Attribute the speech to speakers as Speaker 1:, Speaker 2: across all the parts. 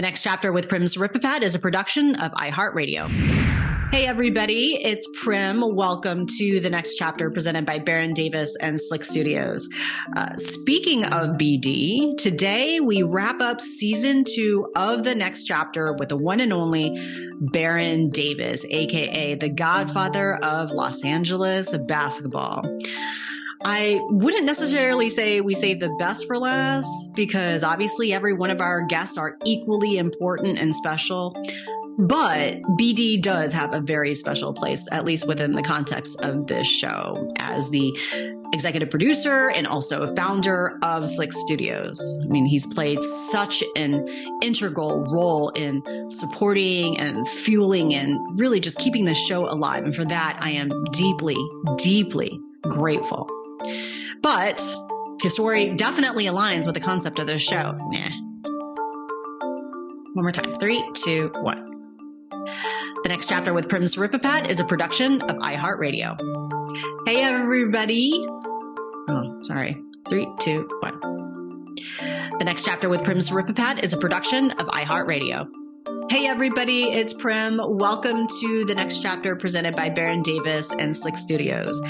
Speaker 1: The Next Chapter with Prim Siripipat is a production of iHeartRadio. Hey everybody, it's Prim. Welcome to The Next Chapter presented by Baron Davis and SLIC Studios. Speaking of BD, today we wrap up season 2 of The Next Chapter with the one and only Baron Davis, aka the godfather of Los Angeles basketball. I wouldn't necessarily say we save the best for last because obviously every one of our guests are equally important and special. But BD does have a very special place, at least within the context of this show, as the executive producer and also founder of SLIC Studios. I mean, he's played such an integral role in supporting and fueling and really just keeping the show alive. And for that, I am deeply, deeply grateful. But his story definitely aligns with the concept of this show. One more time. 3, 2, 1. The Next Chapter with Prim Siripipat is a production of iHeartRadio. Hey, everybody. Oh, sorry. 3, 2, 1. The Next Chapter with Prim Siripipat is a production of iHeartRadio. Hey, everybody. It's Prim. Welcome to The Next Chapter presented by Baron Davis and SLIC Studios.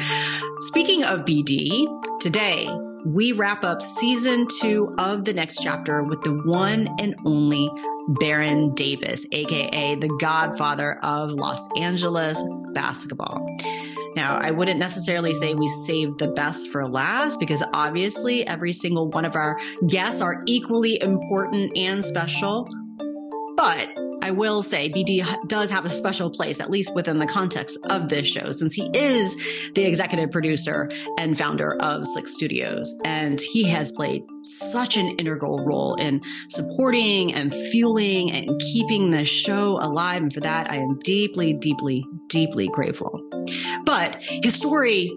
Speaker 1: Speaking of BD, today we wrap up season 2 of The Next Chapter with the one and only Baron Davis, aka the godfather of Los Angeles basketball. Now, I wouldn't necessarily say we saved the best for last because obviously every single one of our guests are equally important and special. But I will say BD does have a special place, at least within the context of this show, since he is the executive producer and founder of SLIC Studios. And he has played such an integral role in supporting and fueling and keeping the show alive. And for that, I am deeply, deeply, deeply grateful. But his story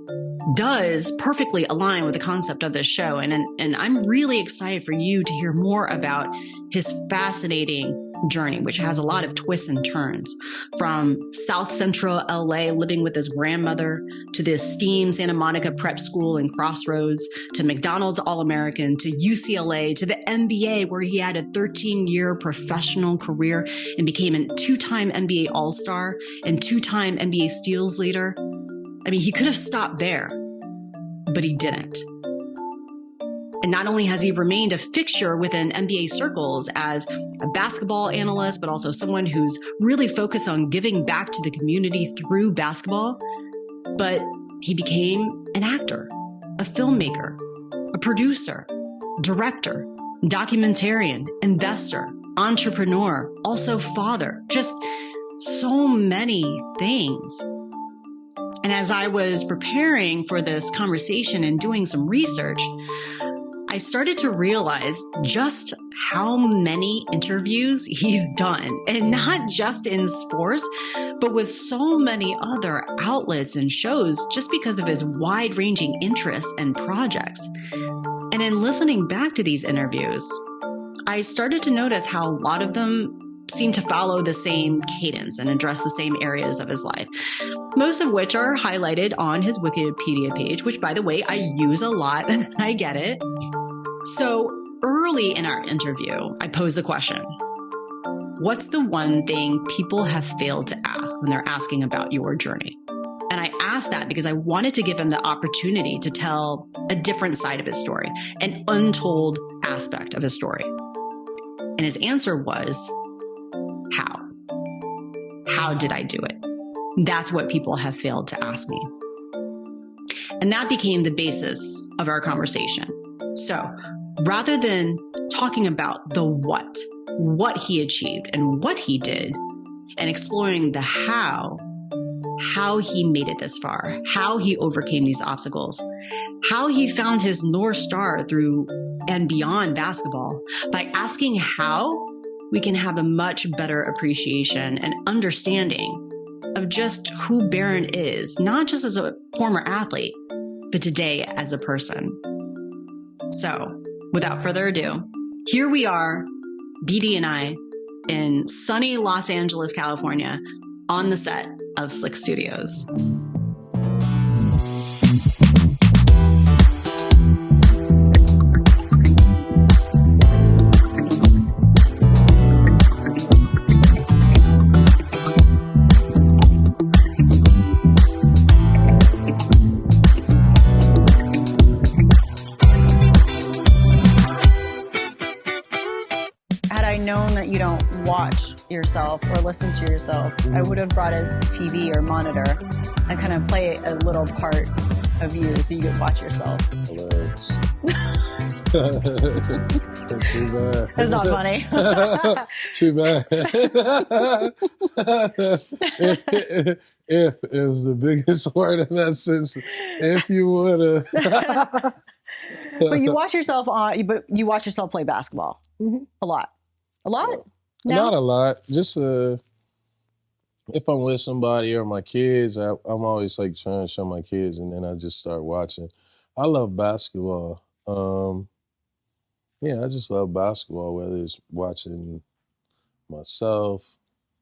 Speaker 1: does perfectly align with the concept of this show. And I'm really excited for you to hear more about his fascinating journey, which has a lot of twists and turns, from South Central L.A. living with his grandmother, to the esteemed Santa Monica prep school in Crossroads, to McDonald's All-American, to UCLA, to the NBA, where he had a 13-year professional career and became a 2-time NBA All-Star and 2-time NBA Steals leader. I mean, he could have stopped there, but he didn't. And not only has he remained a fixture within NBA circles as a basketball analyst, but also someone who's really focused on giving back to the community through basketball, but he became an actor, a filmmaker, a producer, director, documentarian, investor, entrepreneur, also father, just so many things. And as I was preparing for this conversation and doing some research, I started to realize just how many interviews he's done, and not just in sports, but with so many other outlets and shows just because of his wide-ranging interests and projects. And in listening back to these interviews, I started to notice how a lot of them seem to follow the same cadence and address the same areas of his life, most of which are highlighted on his Wikipedia page, which, by the way, I use a lot, and I get it. So early in our interview, I posed the question, what's the one thing people have failed to ask when they're asking about your journey? And I asked that because I wanted to give him the opportunity to tell a different side of his story, an untold aspect of his story. And his answer was, how? How did I do it? That's what people have failed to ask me. And that became the basis of our conversation. So rather than talking about the what he achieved and what he did, and exploring the how he made it this far, how he overcame these obstacles, how he found his North Star through and beyond basketball, by asking how, we can have a much better appreciation and understanding of just who Baron is, not just as a former athlete, but today as a person. So, without further ado, here we are, BD and I, in sunny Los Angeles, California, on the set of SLIC Studios.
Speaker 2: known that you don't watch yourself or listen to yourself, I would have brought a TV or monitor and kind of play a little part of you so you could watch yourself.
Speaker 3: Hilarious. Too bad.
Speaker 2: It's not funny.
Speaker 3: Too bad. If is the biggest word in that sense. If you would have.
Speaker 2: But you watch yourself play basketball a lot. A lot? No?
Speaker 3: Not a lot. Just if I'm with somebody or my kids, I'm always like trying to show my kids, and then I just start watching. I love basketball. Yeah, I just love basketball, whether it's watching myself,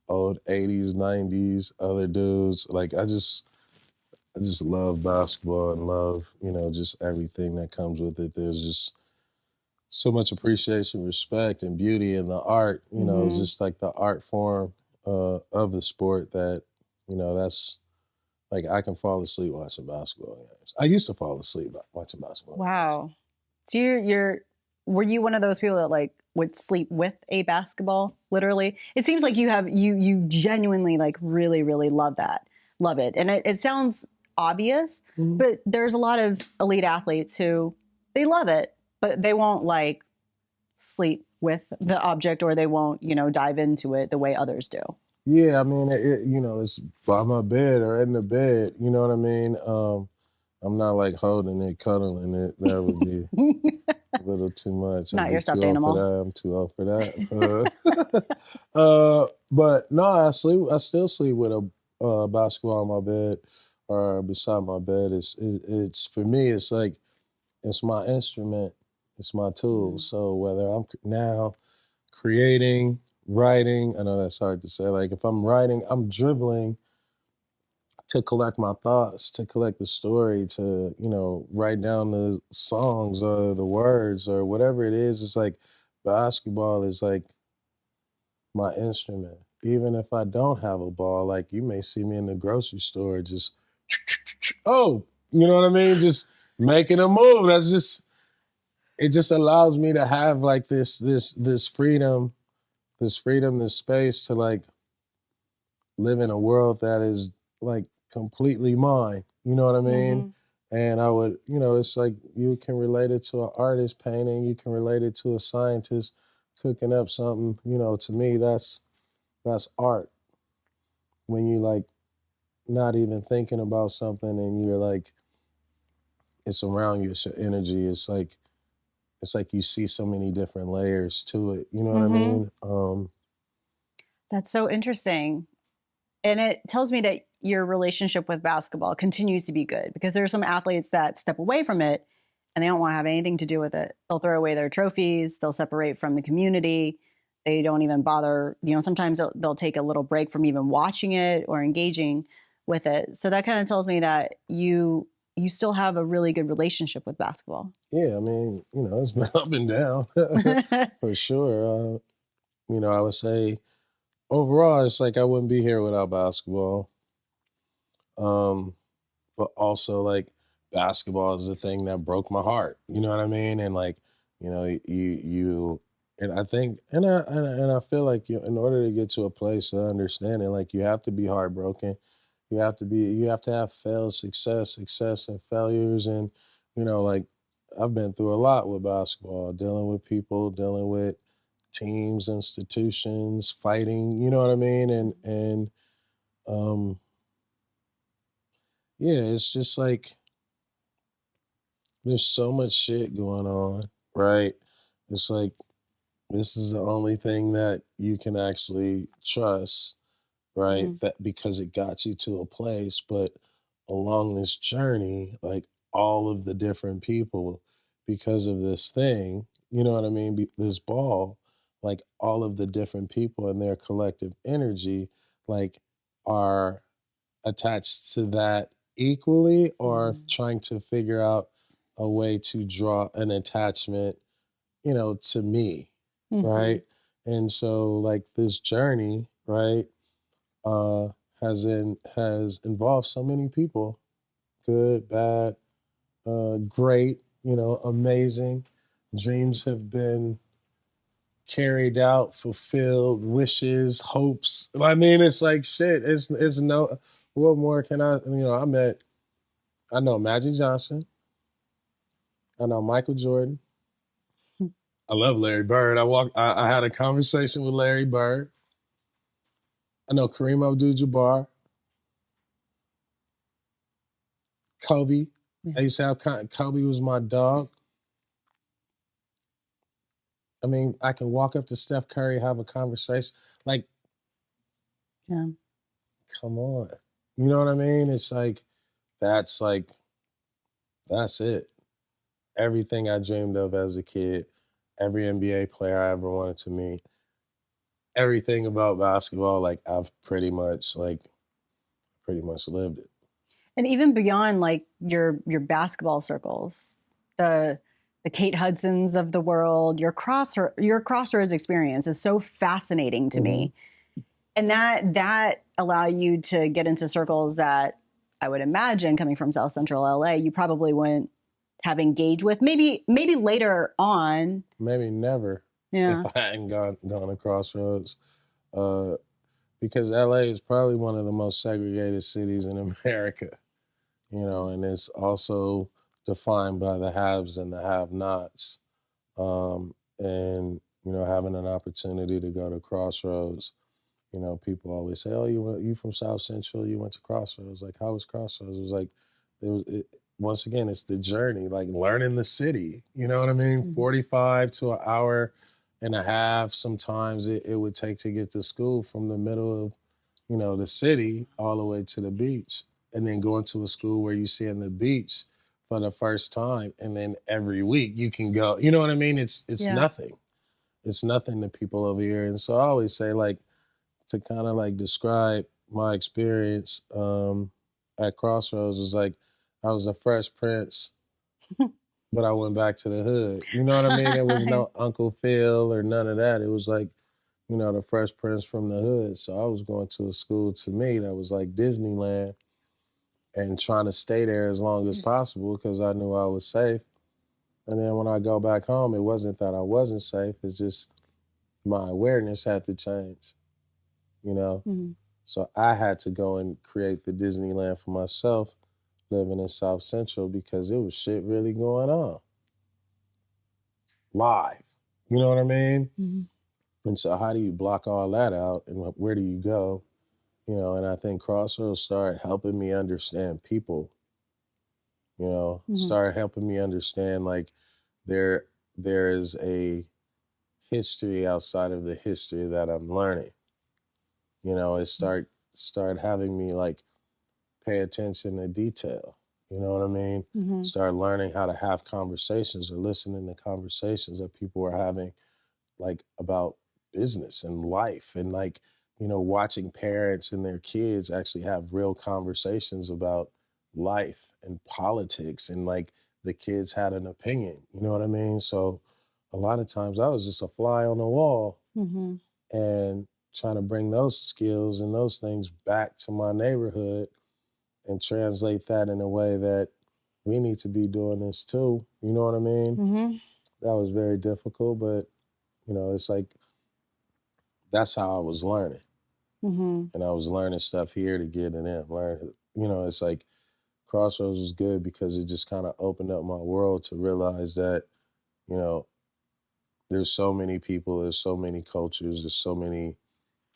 Speaker 3: old 80s, 90s, other dudes. Like, I just love basketball and love, just everything that comes with it. There's just so much appreciation, respect, and beauty in the art, just like the art form of the sport that, that's like I can fall asleep watching basketball games. I used to fall asleep watching basketball.
Speaker 2: Wow. So were you one of those people that like would sleep with a basketball, literally? It seems like you genuinely like really, really love it. And it sounds obvious, but there's a lot of elite athletes who they love it, but they won't like sleep with the object, or they won't, dive into it the way others do.
Speaker 3: Yeah, I mean, it's by my bed or in the bed. You know what I mean? I'm not like holding it, cuddling it. That would be a little too much.
Speaker 2: Not your stuffed animal.
Speaker 3: I'm too old for that. But no, I still sleep with a basketball on my bed or beside my bed. It's for me. It's like it's my instrument. It's my tool. So whether I'm now creating, writing, I know that's hard to say. Like if I'm writing, I'm dribbling to collect my thoughts, to collect the story, to, write down the songs or the words or whatever it is. It's like basketball is like my instrument. Even if I don't have a ball, like you may see me in the grocery store just, you know what I mean? Just making a move. It just allows me to have like this freedom, this space to like live in a world that is like completely mine. You know what I mean? And I would, it's like you can relate it to an artist painting. You can relate it to a scientist cooking up something. To me, that's art. When you like not even thinking about something and you're like, it's around you, it's your energy. It's like you see so many different layers to it. You know what I mean?
Speaker 2: That's so interesting. And it tells me that your relationship with basketball continues to be good, because there are some athletes that step away from it and they don't want to have anything to do with it. They'll throw away their trophies. They'll separate from the community. They don't even bother. Sometimes they'll take a little break from even watching it or engaging with it. So that kind of tells me that you still have a really good relationship with basketball.
Speaker 3: Yeah, I mean, it's been up and down for sure. I would say overall, it's like I wouldn't be here without basketball. But also like basketball is the thing that broke my heart. You know what I mean? And like, you and I think and I feel like in order to get to a place of understanding, like you have to be heartbroken. You have to have failed success and failures. And, like I've been through a lot with basketball, dealing with people, dealing with teams, institutions, fighting, you know what I mean? And yeah, it's just like there's so much shit going on, right? It's like this is the only thing that you can actually trust, right? That because it got you to a place, but along this journey, like all of the different people, because of this thing, you know what I mean? This ball, like all of the different people and their collective energy, like are attached to that equally or trying to figure out a way to draw an attachment, to me, right? And so like this journey, right, has involved so many people, good, bad, great, amazing. Dreams have been carried out, fulfilled wishes, hopes. I mean, it's like shit. It's no. What more can I? I know Magic Johnson. I know Michael Jordan. I love Larry Bird. I had a conversation with Larry Bird. I know Kareem Abdul-Jabbar, Kobe.
Speaker 2: Yeah.
Speaker 3: I used to have Kobe was my dog. I mean, I can walk up to Steph Curry, have a conversation. Like,
Speaker 2: Yeah.
Speaker 3: come on. You know what I mean? It's that's like, that's it. Everything I dreamed of as a kid, every NBA player I ever wanted to meet, everything about basketball, like I've pretty much lived it.
Speaker 2: And even beyond like your basketball circles, the Kate Hudsons of the world, your Crossroads experience is so fascinating to me. And that allow you to get into circles that I would imagine coming from South Central LA, you probably wouldn't have engaged with. Maybe later on.
Speaker 3: Maybe never.
Speaker 2: Yeah.
Speaker 3: If I hadn't gone to Crossroads. Because LA is probably one of the most segregated cities in America. And it's also defined by the haves and the have-nots. And having an opportunity to go to Crossroads, people always say, "Oh, you from South Central? You went to Crossroads? Like, how was Crossroads?" It was like, once again, it's the journey, like learning the city. You know what I mean?
Speaker 2: Mm-hmm.
Speaker 3: 45 to an hour and a half. Sometimes it would take to get to school from the middle of, the city all the way to the beach, and then going to a school where you see in the beach for the first time, and then every week you can go. You know what I mean? It's nothing. It's nothing to people over here. And so I always say, like, to kind of like describe my experience at Crossroads was like I was a fresh prince, but I went back to the hood. You know what I mean? It was no Uncle Phil or none of that. It was like, the Fresh Prince from the hood. So I was going to a school, to me, that was like Disneyland, and trying to stay there as long as possible because I knew I was safe. And then when I go back home, it wasn't that I wasn't safe. It's just my awareness had to change,
Speaker 2: Mm-hmm.
Speaker 3: So I had to go and create the Disneyland for myself living in South Central because it was shit really going on live. You know what I mean?
Speaker 2: Mm-hmm.
Speaker 3: And so how do you block all that out, and where do you go? And I think Crossroads started helping me understand people, started helping me understand like there is a history outside of the history that I'm learning. It start having me like pay attention to detail. You know what I mean?
Speaker 2: Mm-hmm.
Speaker 3: Start learning how to have conversations or listening to conversations that people are having, like about business and life, and like, watching parents and their kids actually have real conversations about life and politics, and like the kids had an opinion. You know what I mean? So a lot of times I was just a fly on the wall,
Speaker 2: Mm-hmm.
Speaker 3: and trying to bring those skills and those things back to my neighborhood and translate that in a way that we need to be doing this too. You know what I mean?
Speaker 2: Mm-hmm.
Speaker 3: That was very difficult, but it's like that's how I was learning.
Speaker 2: Mm-hmm.
Speaker 3: And I was learning stuff here to get in it. It's like Crossroads was good because it just kind of opened up my world to realize that, there's so many people, there's so many cultures, there's so many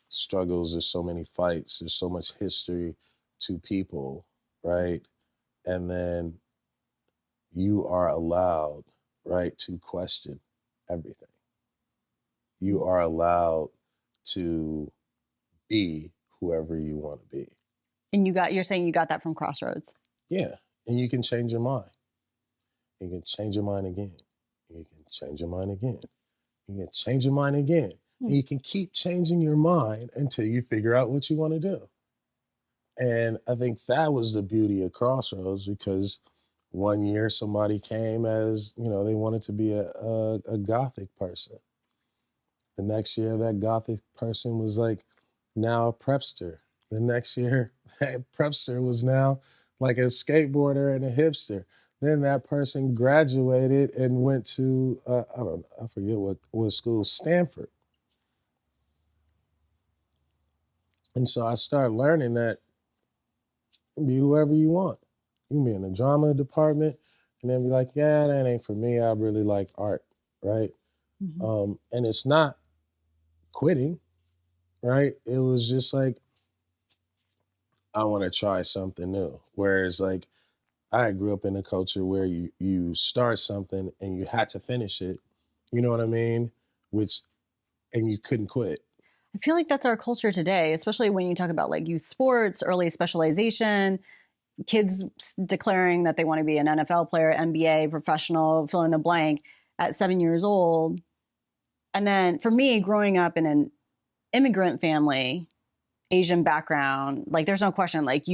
Speaker 3: struggles, there's so many fights, there's so much history to people, right? And then you are allowed, right, to question everything. You are allowed to be whoever you want to be.
Speaker 2: And you're saying you got that from Crossroads.
Speaker 3: Yeah. And you can change your mind. You can change your mind again. You can change your mind again. You can change your mind again. And you can keep changing your mind until you figure out what you want to do. And I think that was the beauty of Crossroads, because one year somebody came as, they wanted to be a Gothic person. The next year that Gothic person was like now a prepster. The next year that prepster was now like a skateboarder and a hipster. Then that person graduated and went to, I forget what school, Stanford. And so I started learning that be whoever you want. You can be in the drama department and then be like, yeah, that ain't for me. I really like art, right? And it's not quitting, right? It was just like, I want to try something new. Whereas like I grew up in a culture where you start something and you had to finish it. You know what I mean? And you couldn't quit.
Speaker 2: I feel like that's our culture today, especially when you talk about like youth sports, early specialization, kids declaring that they want to be an NFL player, NBA, professional, fill in the blank at 7 years old. And then for me, growing up in an immigrant family, Asian background, like there's no question, like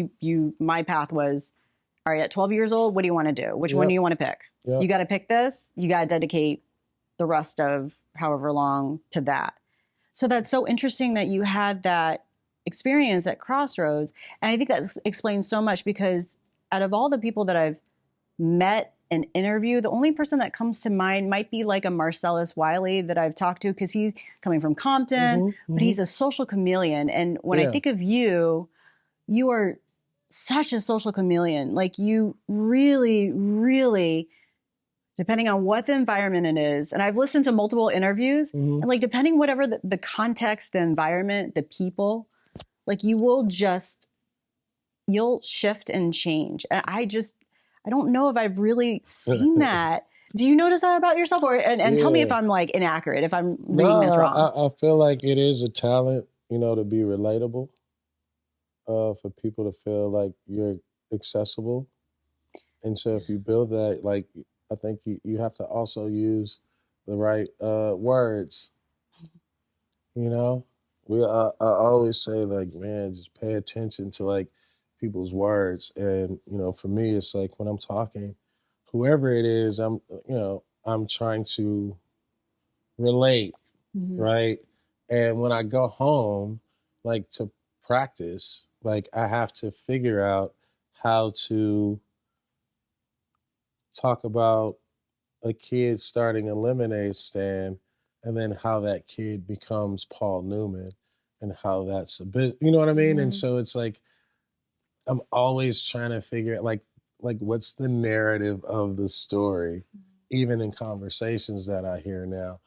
Speaker 2: my path was, all right, at 12 years old, what do you want to do? Which one do you want to pick?
Speaker 3: Yep.
Speaker 2: You got to pick this. You got to dedicate the rest of however long to that. So that's so interesting that you had that experience at Crossroads. And I think that explains so much, because out of all the people that I've met and interviewed, the only person that comes to mind might be like a Marcellus Wiley that I've talked to, because he's coming from Compton, but he's a social chameleon. And when I think of you, you are such a social chameleon. Like you really, really, depending on what the environment it is. And I've listened to multiple interviews and like, depending whatever the context, the environment, the people, like you'll shift and change. And I don't know if I've really seen that. Do you notice that about yourself? And tell me if I'm like inaccurate, if I'm reading this wrong.
Speaker 3: I feel like it is a talent, to be relatable, for people to feel like you're accessible. And so if you build that, like, I think you have to also use the right words. I always say, like, man, just pay attention to like people's words. And for me, it's like when I'm talking, whoever it is, I'm trying to relate, right? And when I go home, like to practice, like I have to figure out how to talk about a kid starting a lemonade stand, and then how that kid becomes Paul Newman, and how that's a bit, you know what I mean? And so it's like, I'm always trying to figure out like what's the narrative of the story, even in conversations that I hear now.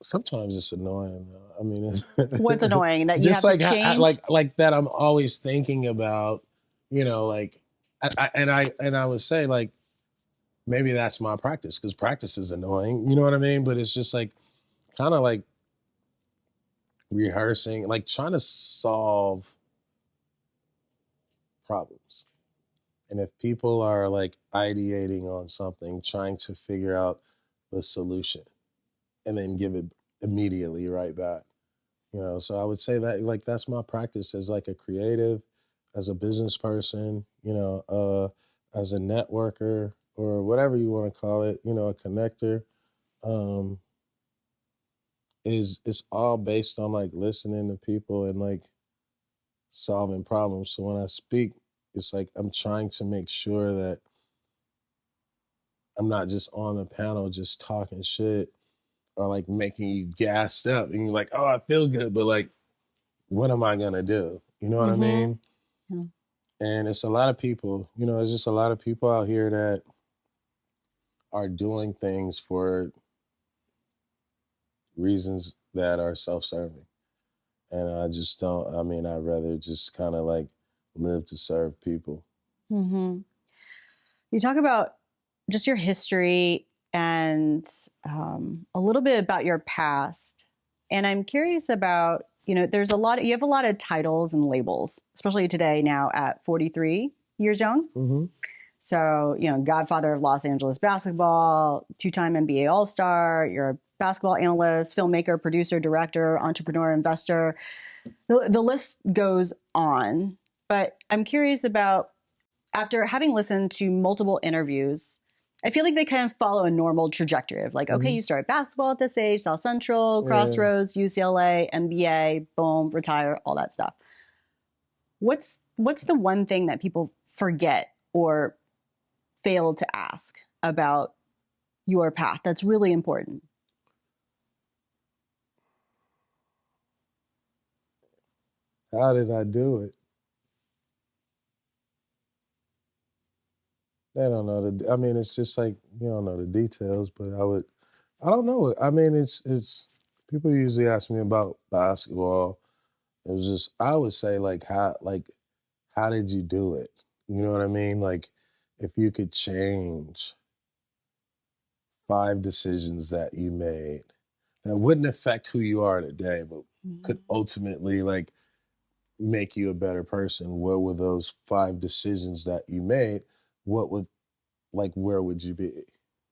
Speaker 3: Sometimes it's annoying though. I mean,
Speaker 2: what's annoying that you have
Speaker 3: like
Speaker 2: to change?
Speaker 3: Like that I'm always thinking about, like, I would say like, maybe that's my practice, because practice is annoying. You know what I mean? But it's just like kind of like rehearsing, like trying to solve problems. And if people are like ideating on something, trying to figure out the solution and then give it immediately right back. So I would say that like that's my practice as like a creative, as a business person, as a networker, or whatever you want to call it, a connector. It's all based on like listening to people and like solving problems. So when I speak, it's like I'm trying to make sure that I'm not just on the panel just talking shit, or like making you gassed up and you're like, oh, I feel good, but like, what am I gonna do? You know what I mean?
Speaker 2: Yeah.
Speaker 3: And it's a lot of people, it's just a lot of people out here that are doing things for reasons that are self-serving. And I just don't, I'd rather just kind of like live to serve people.
Speaker 2: You talk about just your history and a little bit about your past. And I'm curious about, you have a lot of titles and labels, especially today now at 43 years young. So, godfather of Los Angeles basketball, 2-time NBA All-Star, you're a basketball analyst, filmmaker, producer, director, entrepreneur, investor. The list goes on. But I'm curious about, after having listened to multiple interviews, I feel like they kind of follow a normal trajectory of like, okay, you start basketball at this age, South Central, Crossroads, UCLA, NBA, boom, retire, all that stuff. What's the one thing that people forget or failed to ask about your path that's really important?
Speaker 3: How did I do it? They don't know I mean, it's just like, you don't know the details, but I don't know. I mean, it's, people usually ask me about basketball. It was just, I would say how did you do it? You know what I mean? Like, if you could change 5 decisions that you made that wouldn't affect who you are today, but could ultimately like make you a better person, what were those 5 decisions that you made? What would, like, where would you be?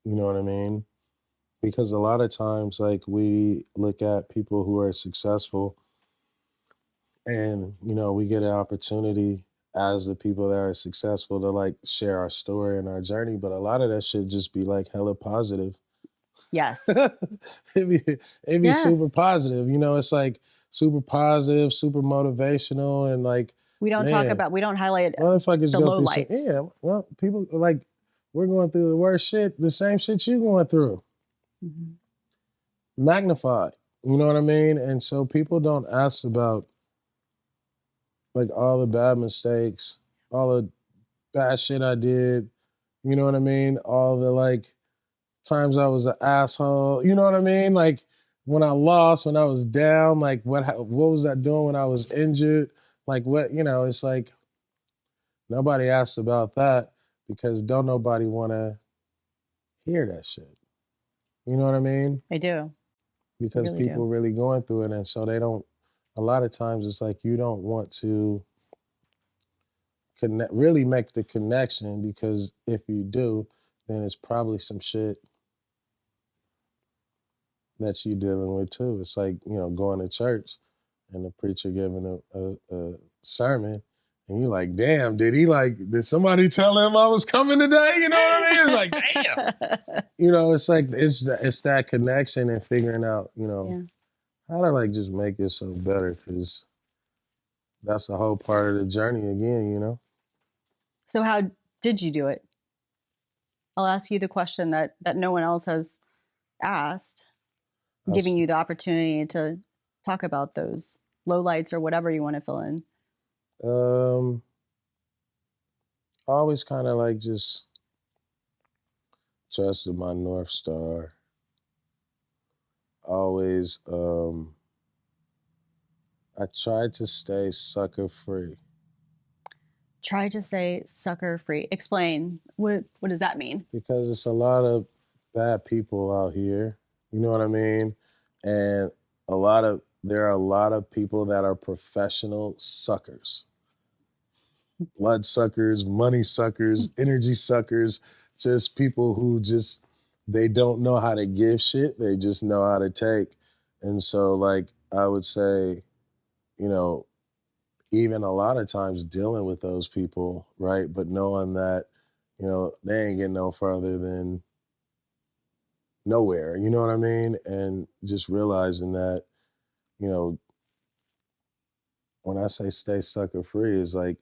Speaker 3: You know what I mean? Because a lot of times, like, we look at people who are successful and, you know, we get an opportunity as the people that are successful to like share our story and our journey. But a lot of that should just be like hella positive.
Speaker 2: Yes.
Speaker 3: it'd be super positive. You know, it's like super positive, super motivational, and like
Speaker 2: we don't highlight
Speaker 3: motherfuckers
Speaker 2: the
Speaker 3: go
Speaker 2: low
Speaker 3: through
Speaker 2: lights.
Speaker 3: Yeah, well, people like, we're going through the worst shit, the same shit you going through. Magnified. You know what I mean? And so people don't ask about like all the bad mistakes, all the bad shit I did. You know what I mean? All the like times I was an asshole. You know what I mean? Like when I lost, when I was down, like what was I doing when I was injured? Like what, you know, it's like nobody asks about that because don't nobody want to hear that shit. You know what I mean?
Speaker 2: I do.
Speaker 3: Because people really going through it. And so they don't, a lot of times it's like you don't want to really make the connection, because if you do, then it's probably some shit that you dealing with too. It's like, you know, going to church and the preacher giving a sermon and you're like, damn, did somebody tell him I was coming today? You know what I mean? It's like, damn. You know, it's like, it's that connection and figuring out, you know, how to like just make yourself better, because that's a whole part of the journey again, you know?
Speaker 2: So how did you do it? I'll ask you the question that no one else has asked, giving you the opportunity to talk about those lowlights or whatever you want to fill in.
Speaker 3: Always kind of like just trusted my North Star. Always, I tried to stay sucker free.
Speaker 2: Try to stay sucker free. Explain. What does that mean?
Speaker 3: Because it's a lot of bad people out here. You know what I mean? And there are a lot of people that are professional suckers. Blood suckers, money suckers, energy suckers, just people who just, they don't know how to give shit. They just know how to take. And so like, I would say, you know, even a lot of times dealing with those people, right? But knowing that, you know, they ain't getting no further than nowhere, you know what I mean? And just realizing that, you know, when I say stay sucker free, is like,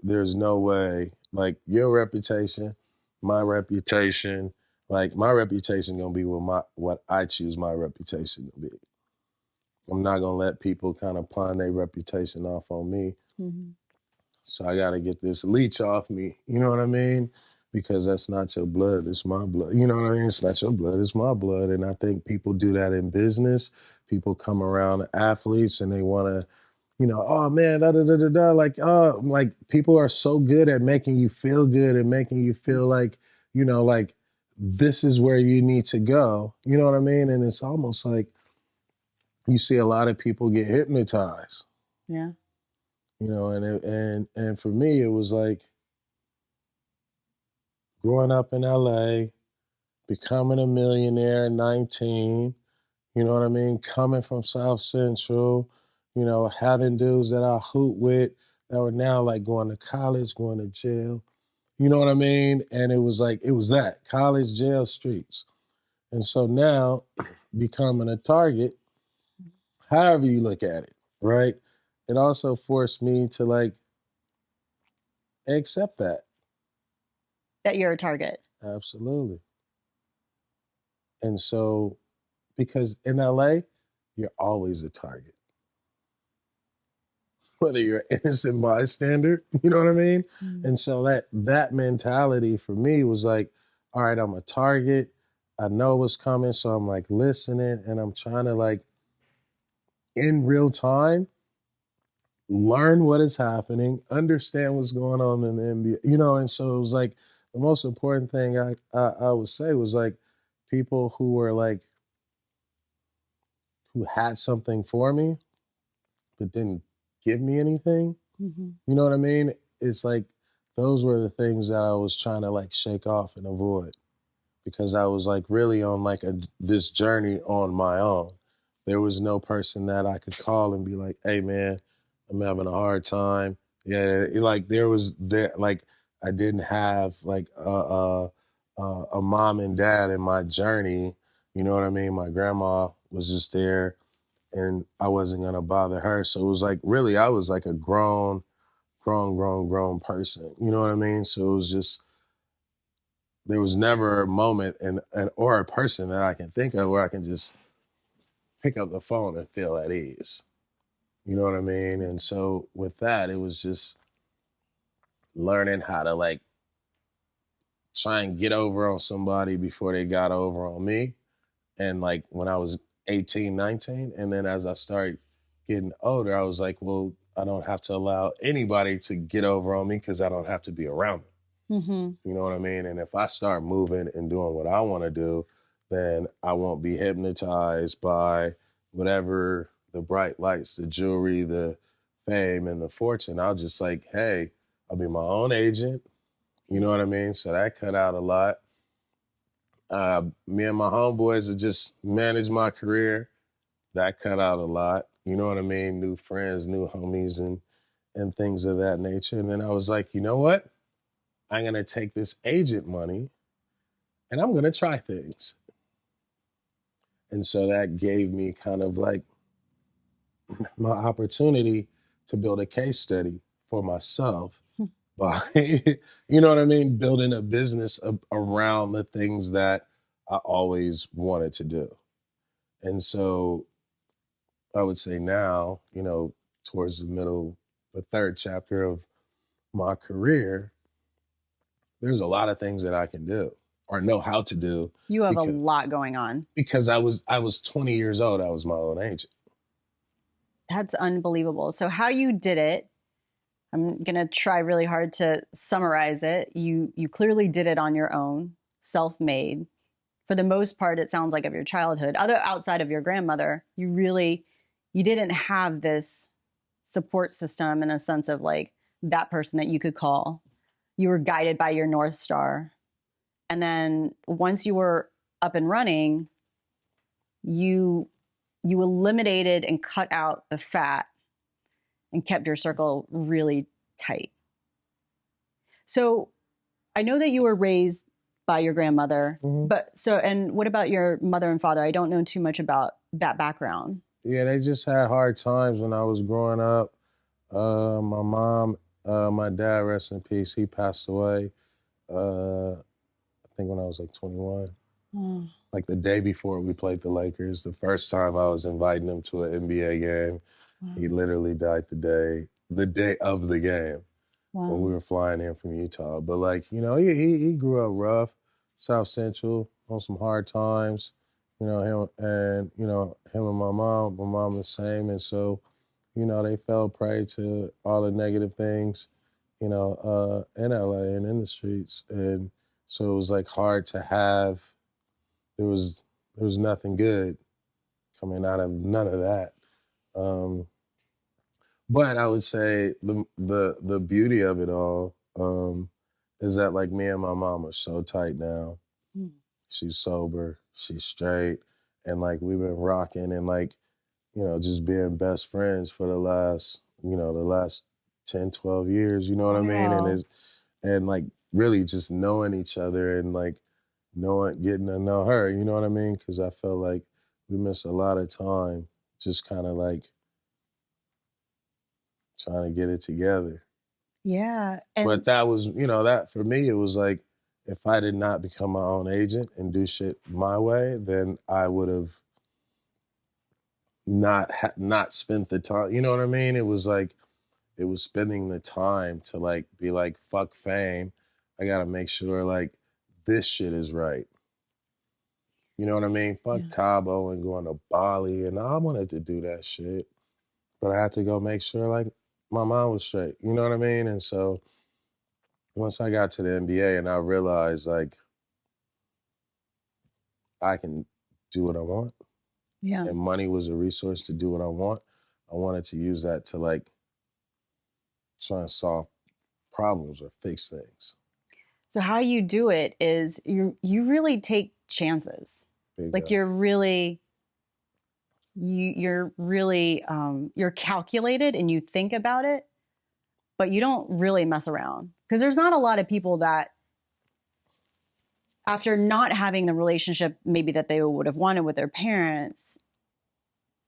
Speaker 3: there's no way, like your reputation, my reputation, like my reputation gonna be what I choose my reputation to be. I'm not gonna let people kind of pawn their reputation off on me. So I gotta get this leech off me. You know what I mean? Because that's not your blood, it's my blood. You know what I mean? It's not your blood, it's my blood. And I think people do that in business. People come around athletes and they wanna, you know, oh man, da da da da da. Like, oh, like people are so good at making you feel good and making you feel like, you know, like this is where you need to go. You know what I mean? And it's almost like you see a lot of people get hypnotized.
Speaker 2: Yeah.
Speaker 3: You know, and for me, it was like growing up in LA, becoming a millionaire at 19, you know what I mean? Coming from South Central, you know, having dudes that I hoot with that were now like going to college, going to jail, you know what I mean? And it was like, it was that college, jail, streets. And so now becoming a target, however you look at it, right? It also forced me to like accept that.
Speaker 2: that you're a target.
Speaker 3: Absolutely. And so, because in LA, you're always a target. Whether you're an innocent bystander, you know what I mean?
Speaker 2: Mm.
Speaker 3: And so that mentality for me was like, all right, I'm a target. I know what's coming. So I'm like listening and I'm trying to like in real time learn what is happening, understand what's going on in the NBA, you know. And so it was like the most important thing I would say was like people who were like, who had something for me, but didn't give me anything.
Speaker 2: Mm-hmm.
Speaker 3: You know what I mean? It's like those were the things that I was trying to like shake off and avoid because I was like really on like this journey on my own. There was no person that I could call and be like, "Hey man, I'm having a hard time." Yeah, like like I didn't have like a mom and dad in my journey. You know what I mean? My grandma was just there, and I wasn't gonna bother her. So it was like really, I was like a grown person. You know what I mean? So it was just there was never a moment and or a person that I can think of where I can just pick up the phone and feel at ease. You know what I mean? And so with that, it was just learning how to like try and get over on somebody before they got over on me. And like when I was 18, 19, and then as I started getting older, I was like, well, I don't have to allow anybody to get over on me because I don't have to be around them.
Speaker 2: Mm-hmm.
Speaker 3: You know what I mean? And if I start moving and doing what I want to do, then I won't be hypnotized by whatever the bright lights, the jewelry, the fame, and the fortune. I'll just like, hey, I'll be my own agent. You know what I mean? So that cut out a lot. Me and my homeboys have just managed my career. That cut out a lot. You know what I mean? New friends, new homies, and things of that nature. And then I was like, you know what? I'm going to take this agent money and I'm going to try things. And so that gave me kind of like my opportunity to build a case study for myself by, you know what I mean, building a business around the things that I always wanted to do. And so I would say now, you know, towards the middle, the third chapter of my career, there's a lot of things that I can do or know how to do.
Speaker 2: You have a lot going on.
Speaker 3: Because I was 20 years old, I was my own agent.
Speaker 2: That's unbelievable. So how you did it, I'm going to try really hard to summarize it. You clearly did it on your own, self-made. For the most part, it sounds like of your childhood. Outside of your grandmother, you didn't have this support system in the sense of like that person that you could call. You were guided by your North Star. And then once you were up and running, you eliminated and cut out the fat and kept your circle really tight. So I know that you were raised by your grandmother, and what about your mother and father? I don't know too much about that background.
Speaker 3: Yeah, they just had hard times when I was growing up. My mom, my dad, rest in peace, he passed away, I think when I was like 21.
Speaker 2: Oh.
Speaker 3: Like the day before we played the Lakers, the first time I was inviting him to an NBA game. Wow. He literally died the day of the game. Wow. When we were flying in from Utah. But like, you know, he grew up rough, South Central, on some hard times. You know, him and my mom the same. And so, you know, they fell prey to all the negative things, you know, in LA and in the streets. And so it was like hard to have, there was nothing good coming out of none of that. But I would say the beauty of it all is that like me and my mom are so tight now. Mm. She's sober, she's straight, and like we've been rocking and like, you know, just being best friends for the last 10, 12 years, you know what I mean? And like really just knowing each other and like getting to know her, you know what I mean? Because I felt like we missed a lot of time just kind of like trying to get it together.
Speaker 2: Yeah.
Speaker 3: But that was, you know, that for me, it was like, if I did not become my own agent and do shit my way, then I would have not spent the time. You know what I mean? It was spending the time to like be like, fuck fame. I gotta make sure like this shit is right. You know what I mean? Fuck Cabo and going to Bali, and I wanted to do that shit, but I had to go make sure like my mind was straight. You know what I mean? And so once I got to the NBA and I realized like I can do what I want, and money was a resource to do what I wanted to use that to like try and solve problems or fix things.
Speaker 2: So how you do it is you really take chances. Like you're really you're calculated and you think about it, but you don't really mess around. Because there's not a lot of people that, after not having the relationship maybe that they would have wanted with their parents,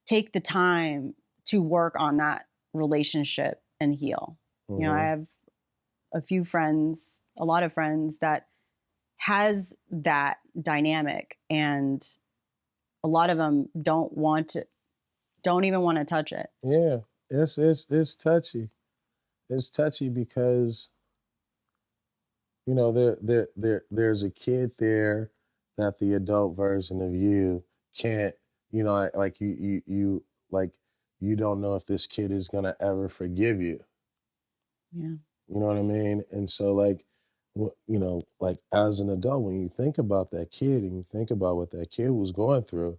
Speaker 2: take the time to work on that relationship and heal. Mm-hmm. You know, I have a lot of friends that has that dynamic, and a lot of them don't even want to touch it.
Speaker 3: Yeah, it's touchy. It's touchy because, you know, there's a kid there that the adult version of you can't, you know, like you like you don't know if this kid is gonna ever forgive you.
Speaker 2: Yeah.
Speaker 3: You know what I mean? And so like, you know, like as an adult, when you think about that kid and you think about what that kid was going through,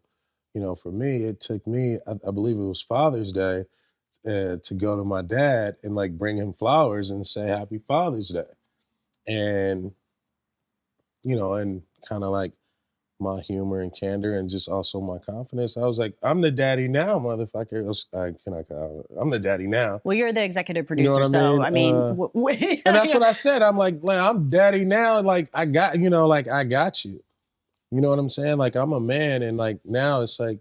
Speaker 3: you know, for me, it took me, I believe it was Father's Day, to go to my dad and like bring him flowers and say Happy Father's Day. And, you know, and kind of like my humor and candor and just also my confidence. I was like, I'm the daddy now, motherfucker. I'm the daddy now.
Speaker 2: Well, you're the executive producer,
Speaker 3: you know
Speaker 2: so I mean,
Speaker 3: and that's what I said. I'm like, I'm daddy now. Like I got, you know, like I got you. You know what I'm saying? Like I'm a man, and like now it's like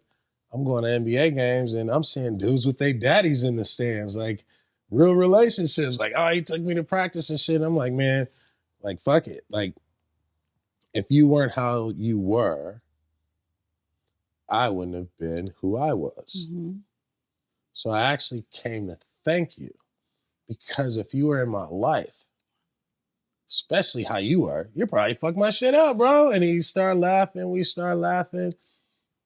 Speaker 3: I'm going to NBA games and I'm seeing dudes with their daddies in the stands, like real relationships. Like, oh, he took me to practice and shit. I'm like, man, like fuck it. Like if you weren't how you were, I wouldn't have been who I was. Mm-hmm. So I actually came to thank you, because if you were in my life, especially how you are, you probably fuck my shit up, bro. And he started laughing. We started laughing.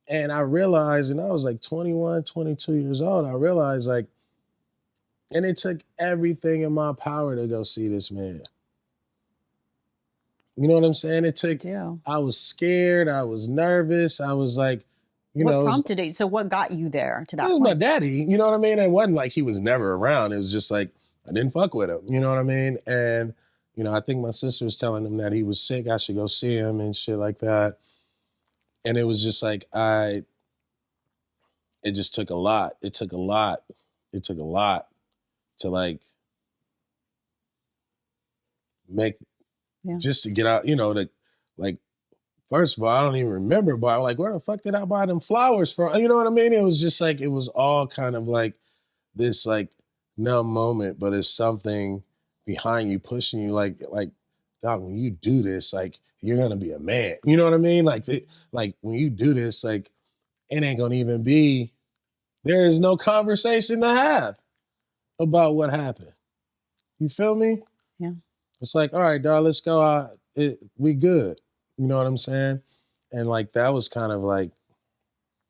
Speaker 3: And I realized, and I was like 21, 22 years old, I realized like, and it took everything in my power to go see this man. You know what I'm saying? It took, I was scared. I was nervous. I was like,
Speaker 2: what prompted it? So what got you there to that point?
Speaker 3: It was my daddy. You know what I mean? It wasn't like he was never around. It was just like, I didn't fuck with him. You know what I mean? And, you know, I think my sister was telling him that he was sick. I should go see him and shit like that. And it was just like, it just took a lot. It took a lot to like make, just to get out, you know, to like, first of all, I don't even remember, but I'm like, where the fuck did I buy them flowers from? You know what I mean? It was just like, it was all kind of like this like numb moment, but it's something behind you pushing you like, dog, when you do this, like, you're going to be a man. You know what I mean? Like, like when you do this, like, it ain't going to even be, there is no conversation to have about what happened. You feel me?
Speaker 2: Yeah.
Speaker 3: It's like, all right, dog, let's go out. We good. You know what I'm saying? And like, that was kind of like,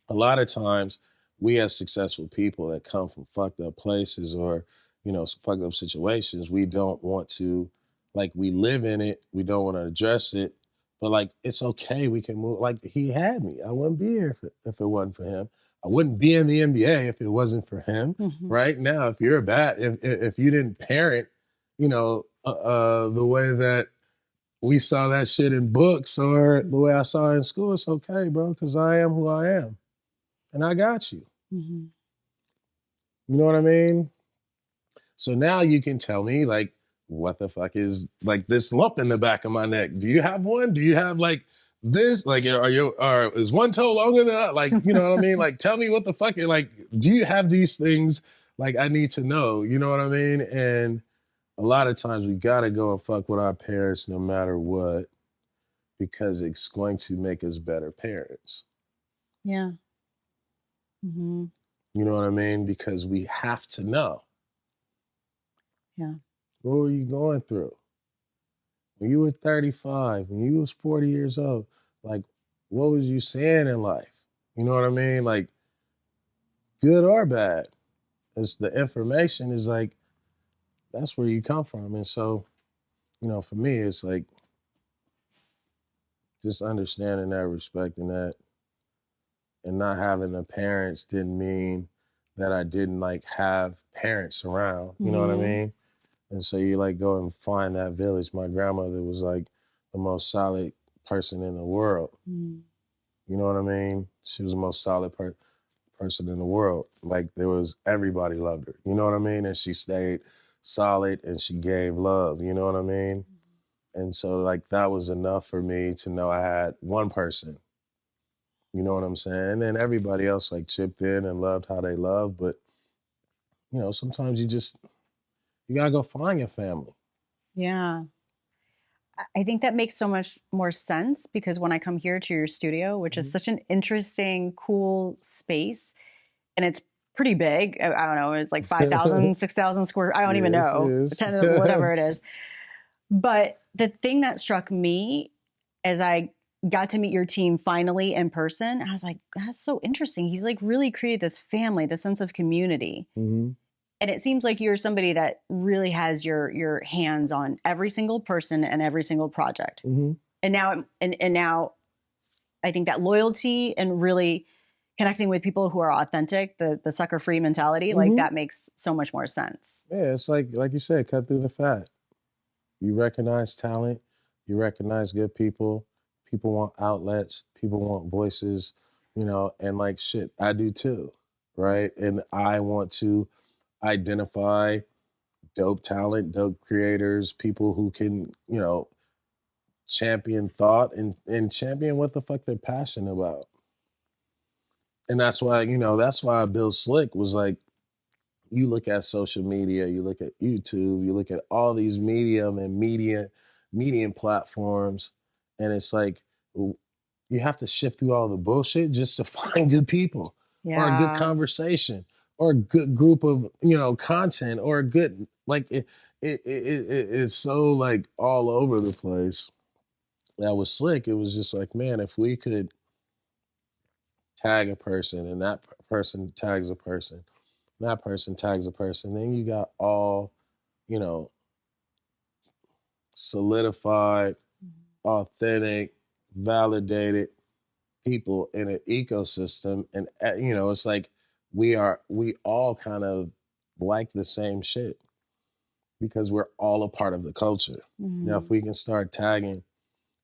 Speaker 3: a lot of times we as successful people that come from fucked up places or, you know, fucked up situations, we don't want to, like, we live in it. We don't want to address it, but like, it's okay. We can move. Like, he had me. I wouldn't be here if it wasn't for him. I wouldn't be in the NBA if it wasn't for him. Mm-hmm. Right now, if you're if you didn't parent, you know, the way that we saw that shit in books or the way I saw it in school, it's okay, bro, because I am who I am. And I got you. Mm-hmm. You know what I mean? So now you can tell me, like, what the fuck is, like, this lump in the back of my neck? Do you have one? Do you have, like, this? Like, is one toe longer than that? Like, you know what I mean? Like, tell me what the fuck, like, do you have these things? Like, I need to know, you know what I mean? And a lot of times we gotta go and fuck with our parents no matter what. because it's going to make us better parents.
Speaker 2: Yeah. Mm-hmm.
Speaker 3: You know what I mean? Because we have to know.
Speaker 2: Yeah.
Speaker 3: What were you going through? When you were 35, when you was 40 years old, like, what was you seeing in life? You know what I mean? Like, good or bad. It's the information is like, that's where you come from. And so, you know, for me, it's like just understanding that, respecting that, and not having the parents didn't mean that I didn't like have parents around. You know what I mean? And so you like go and find that village. My grandmother was like the most solid person in the world.
Speaker 2: Mm.
Speaker 3: You know what I mean? She was the most solid person in the world. Like there was, everybody loved her. You know what I mean? And she stayed solid and she gave love. You know what I mean? And so like that was enough for me to know I had one person. You know what I'm saying? And then everybody else like chipped in and loved how they love. But, you know, sometimes you gotta go find your family.
Speaker 2: Yeah. I think that makes so much more sense because when I come here to your studio, which is such an interesting, cool space, and it's pretty big. I don't know. It's like 5,000, 6,000 square. I don't even know. 10, whatever it is. But the thing that struck me as I got to meet your team finally in person, I was like, that's so interesting. He's like really created this family, this sense of community.
Speaker 3: Mm-hmm.
Speaker 2: And it seems like you're somebody that really has your hands on every single person and every single project.
Speaker 3: Mm-hmm.
Speaker 2: And now I think that loyalty and really connecting with people who are authentic, the sucker-free mentality, like that makes so much more sense.
Speaker 3: Yeah, it's like you said, cut through the fat. You recognize talent, you recognize good people. People want outlets, people want voices, you know, and like shit, I do too, right? And I want to identify dope talent, dope creators, people who can, you know, champion thought and champion what the fuck they're passionate about. And that's why, you know, that's why I built SLIC was like, you look at social media, you look at YouTube, you look at all these medium platforms, and it's like you have to shift through all the bullshit just to find good people or a good conversation or a good group of, you know, content or a good, like it's so like all over the place. That was SLIC. It was just like, man, if we could tag a person and that person tags a person, that person tags a person, then you got all, you know, solidified, authentic, validated people in an ecosystem. And, you know, it's like we all kind of like the same shit because we're all a part of the culture. Now, if we can start tagging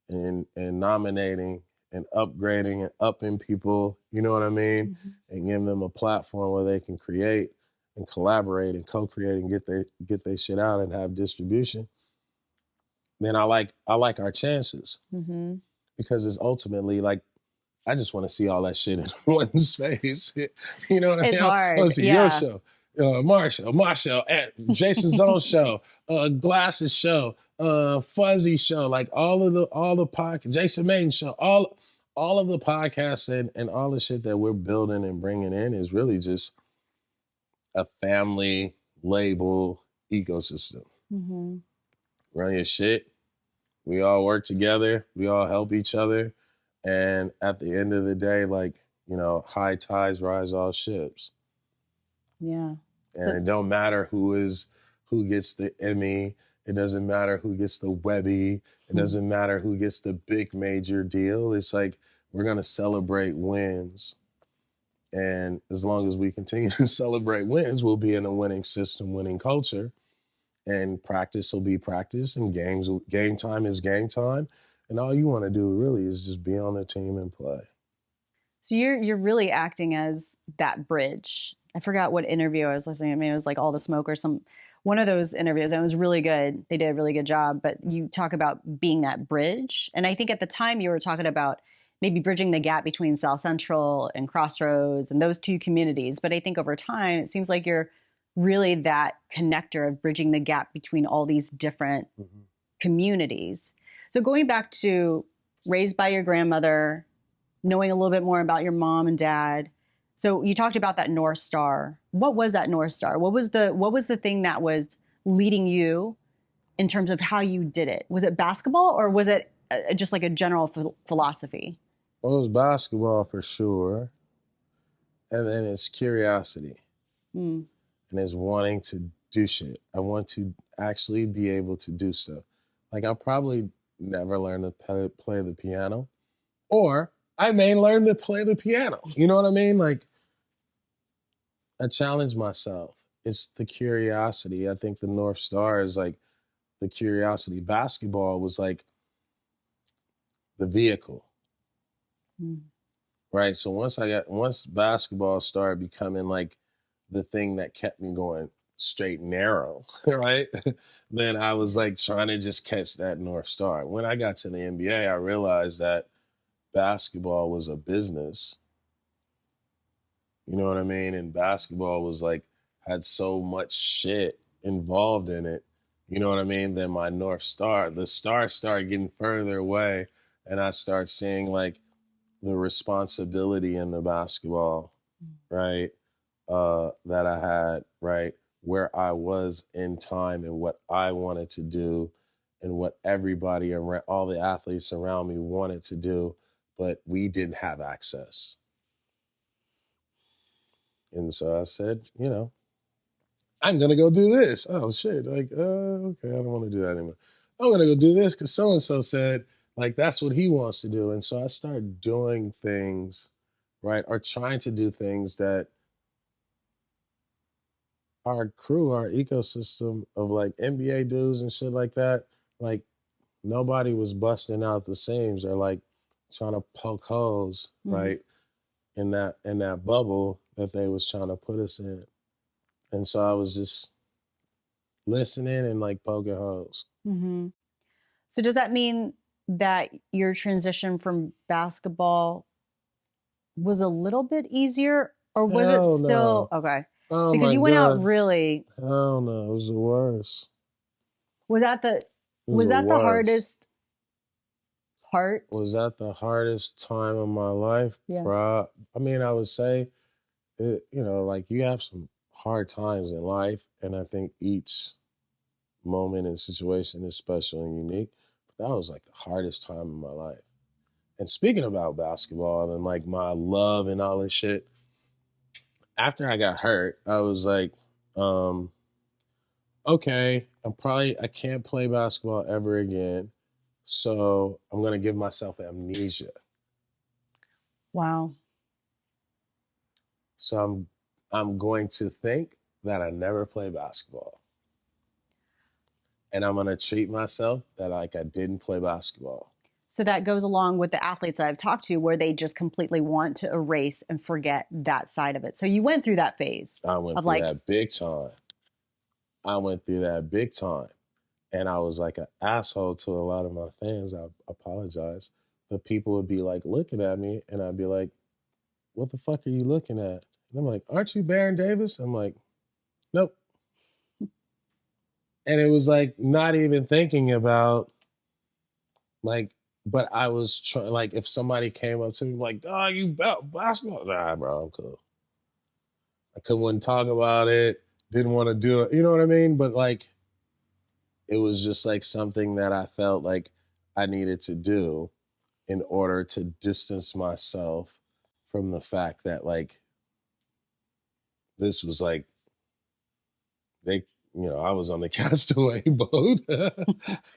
Speaker 3: and nominating and upgrading and upping people, you know what I mean? And giving them a platform where they can create and collaborate and co-create and get their shit out and have distribution, then I like our chances. Because it's ultimately like, I just want to see all that shit in one space. You know what I mean?
Speaker 2: It's hard.
Speaker 3: I want to see your show, Marshall, Jason's own show, Glass's show, Fuzzy show, like all the podcasts, Jason Mayden's show, all of the podcasts and all the shit that we're building and bringing in is really just a family label ecosystem. Run your shit. We all work together. We all help each other. And at the end of the day, like, you know, high tides rise all ships.
Speaker 2: Yeah.
Speaker 3: And it don't matter who gets the Emmy. It doesn't matter who gets the Webby. It doesn't matter who gets the big major deal. It's like, we're going to celebrate wins. And as long as we continue to celebrate wins, we'll be in a winning system, winning culture. And practice will be practice, and game time is game time. And all you want to do really is just be on the team and play.
Speaker 2: So you're really acting as that bridge. I forgot what interview I was listening to. Maybe it was like All the Smoke or one of those interviews. And it was really good. They did a really good job. But you talk about being that bridge. And I think at the time you were talking about maybe bridging the gap between South Central and Crossroads and those two communities. But I think over time, it seems like you're really that connector of bridging the gap between all these different communities. So going back to raised by your grandmother, knowing a little bit more about your mom and dad. So you talked about that North Star. What was that North Star? What was the thing that was leading you in terms of how you did it? Was it basketball, or was it just like a general philosophy?
Speaker 3: Well, it was basketball for sure. And then it's curiosity. And it's wanting to do shit. I want to actually be able to do stuff. Like, I'll probably never learn to play the piano, or I may learn to play the piano. You know what I mean? Like, I challenge myself. It's the curiosity. I think the North Star is like the curiosity. Basketball was like the vehicle. Right. So once basketball started becoming like the thing that kept me going straight and narrow, right? Then I was like trying to just catch that North Star. When I got to the NBA, I realized that basketball was a business. You know what I mean? And basketball was like, had so much shit involved in it. You know what I mean? Then my North Star, the star started getting further away, and I start seeing like the responsibility in the basketball, right? That I had, right? Where I was in time and what I wanted to do and what everybody around, all the athletes around me wanted to do, but we didn't have access. And so I said, you know, I'm going to go do this. Oh, shit. Like, okay, I don't want to do that anymore. I'm going to go do this because so-and-so said, like, that's what he wants to do. And so I started doing things, right, or trying to do things that our crew, our ecosystem of, like, NBA dudes and shit like that, like, nobody was busting out the seams or, like, trying to poke holes, right, in that bubble that they was trying to put us in. And so I was just listening and like poking holes.
Speaker 2: So does that mean that your transition from basketball was a little bit easier, or was it still okay?
Speaker 3: Oh,
Speaker 2: because you went out really.
Speaker 3: Oh no, it was the worst.
Speaker 2: Was that the hardest part?
Speaker 3: Was that the hardest time of my life?
Speaker 2: Yeah.
Speaker 3: I mean, I would say, you know, like you have some hard times in life, and I think each moment and situation is special and unique. But that was like the hardest time of my life. And speaking about basketball and like my love and all this shit, after I got hurt, I was like, okay, I can't play basketball ever again. So I'm going to give myself amnesia.
Speaker 2: Wow.
Speaker 3: So I'm going to think that I never play basketball. And I'm going to treat myself that like I didn't play basketball.
Speaker 2: So that goes along with the athletes I've talked to where they just completely want to erase and forget that side of it. So you went through that phase.
Speaker 3: I went through that big time. And I was like an asshole to a lot of my fans. I apologize. But people would be like looking at me and I'd be like, what the fuck are you looking at? And I'm like, aren't you Baron Davis? I'm like, nope. And it was like not even thinking about like, but I was trying, like if somebody came up to me like, oh, you basketball? Nah, bro, I'm cool. I couldn't talk about it. Didn't want to do it. You know what I mean? But like, it was just like something that I felt like I needed to do in order to distance myself from the fact that like, this was like, I was on the castaway boat,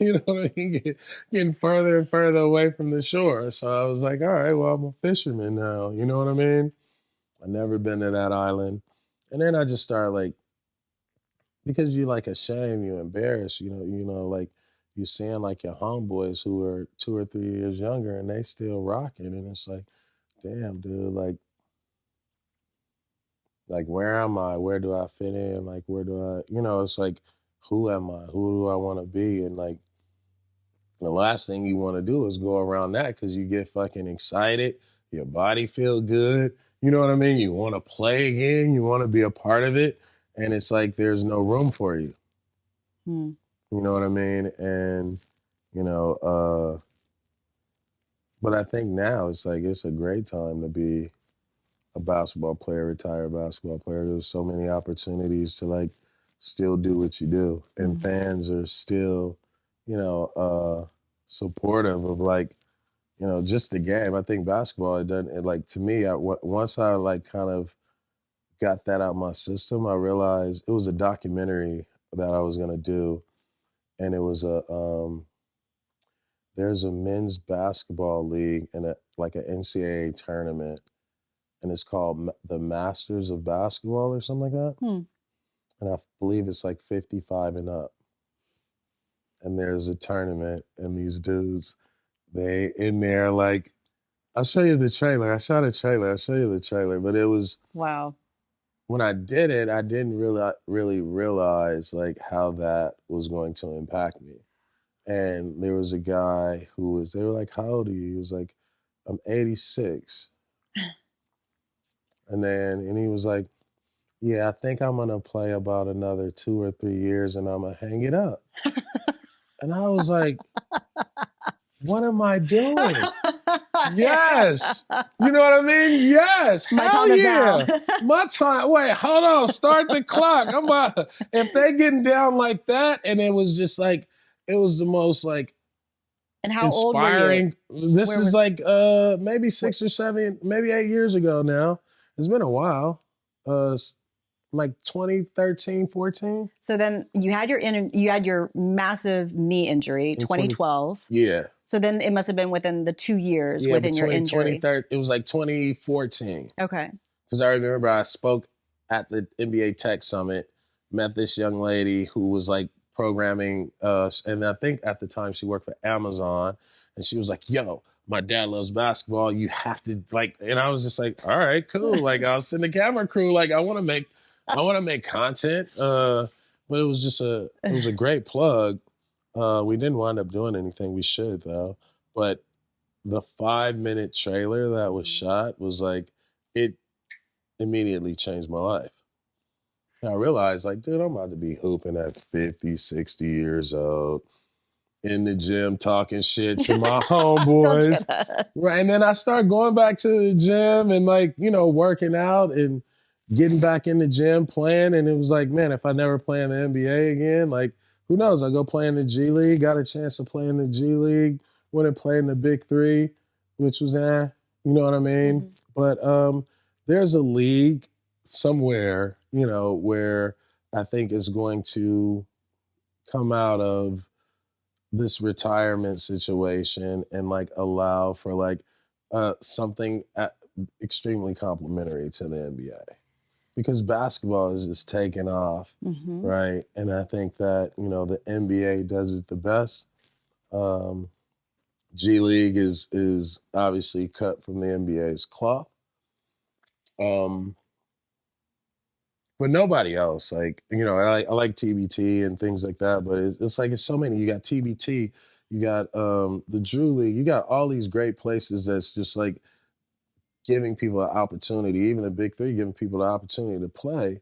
Speaker 3: you know what I mean? Getting further and further away from the shore. So I was like, all right, well, I'm a fisherman now. You know what I mean? I've never been to that island. And then I just started like, because you like ashamed, you embarrassed, you know, like you're seeing like your homeboys who are 2 or 3 years younger and they still rocking. And it's like, damn, dude, like, where am I? Where do I fit in? Like, where do I, it's like, who am I? Who do I want to be? And like, the last thing you want to do is go around that because you get fucking excited. Your body feel good. You know what I mean? You want to play again. You want to be a part of it. And it's like, there's no room for you. You know what I mean? And, But I think now it's like, it's a great time to be a basketball player, retired basketball player. There's so many opportunities to like still do what you do. And fans are still, you know, supportive of like, you know, just the game. I think basketball, like to me, once I like kind of got that out of my system, I realized it was a documentary that I was going to do. And it was there's a men's basketball league and like an NCAA tournament, and it's called the Masters of Basketball or something like that. And I believe it's like 55 and up. And there's a tournament, and these dudes, they in there like, I'll show you the trailer. I shot a trailer. I'll show you the trailer. But it was,
Speaker 2: Wow.
Speaker 3: when I did it, I didn't really realize like how that was going to impact me. And there was a guy they were like, how old are you? He was like, I'm 86. And he was like, yeah, I think I'm going to play about another 2 or 3 years and I'm going to hang it up. And I was like, what am I doing? Yes. You know what I mean? Yes.
Speaker 2: My
Speaker 3: Hell
Speaker 2: time is
Speaker 3: yeah.
Speaker 2: now.
Speaker 3: My time. Wait, hold on. Start the clock. If they getting down like that, and it was just like, it was the most like
Speaker 2: And how
Speaker 3: inspiring.
Speaker 2: old were you?
Speaker 3: This is like maybe 6 or 7, maybe 8 years ago now. It's been a while. Like 2013, 14.
Speaker 2: So then you had your massive knee injury, 2012.
Speaker 3: Yeah.
Speaker 2: So then it must have been within the 2 years within your injury.
Speaker 3: It was like 2014.
Speaker 2: Okay.
Speaker 3: Because I remember I spoke at the NBA Tech Summit, met this young lady who was like programming, and I think at the time she worked for Amazon, and she was like, yo, my dad loves basketball. You have to like, and I was just like, all right, cool. Like I was in the camera crew, like I want to make content. But it was a great plug. We didn't wind up doing anything. We should though. But the 5-minute trailer that was shot was like, it immediately changed my life. And I realized like, dude, I'm about to be hooping at 50, 60 years old in the gym, talking shit to my homeboys. Right. And then I started going back to the gym and like, you know, working out and getting back in the gym, playing. And it was like, man, if I never play in the NBA again, like, who knows? I go play in the G League, got a chance to play in the G League, went and played in the Big Three, which was, you know what I mean? But there's a league somewhere, you know, where I think is going to come out of this retirement situation and like allow for like something extremely complimentary to the NBA, because basketball is just taking off, right? And I think that, you know, the NBA does it the best. G League is obviously cut from the NBA's cloth. But nobody else, like, you know, I like TBT and things like that, but it's like, it's so many. You got TBT, you got the Drew League, you got all these great places that's just like giving people an opportunity, even the Big Three giving people the opportunity to play.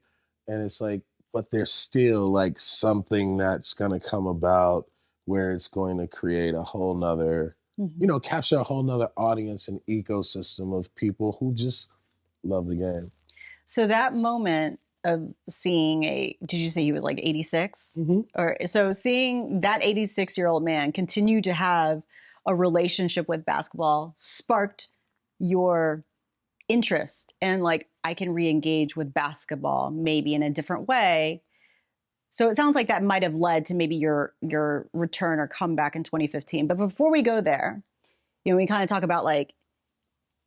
Speaker 3: And it's like, but there's still like something that's going to come about where it's going to create a whole nother, you know, capture a whole nother audience and ecosystem of people who just love the game.
Speaker 2: So that moment of seeing did you say he was like 86? Or so seeing that 86-year-old man continue to have a relationship with basketball sparked your interest, and like, I can re-engage with basketball maybe in a different way. So it sounds like that might have led to maybe your return or comeback in 2015. But before we go there, you know, we kind of talk about like,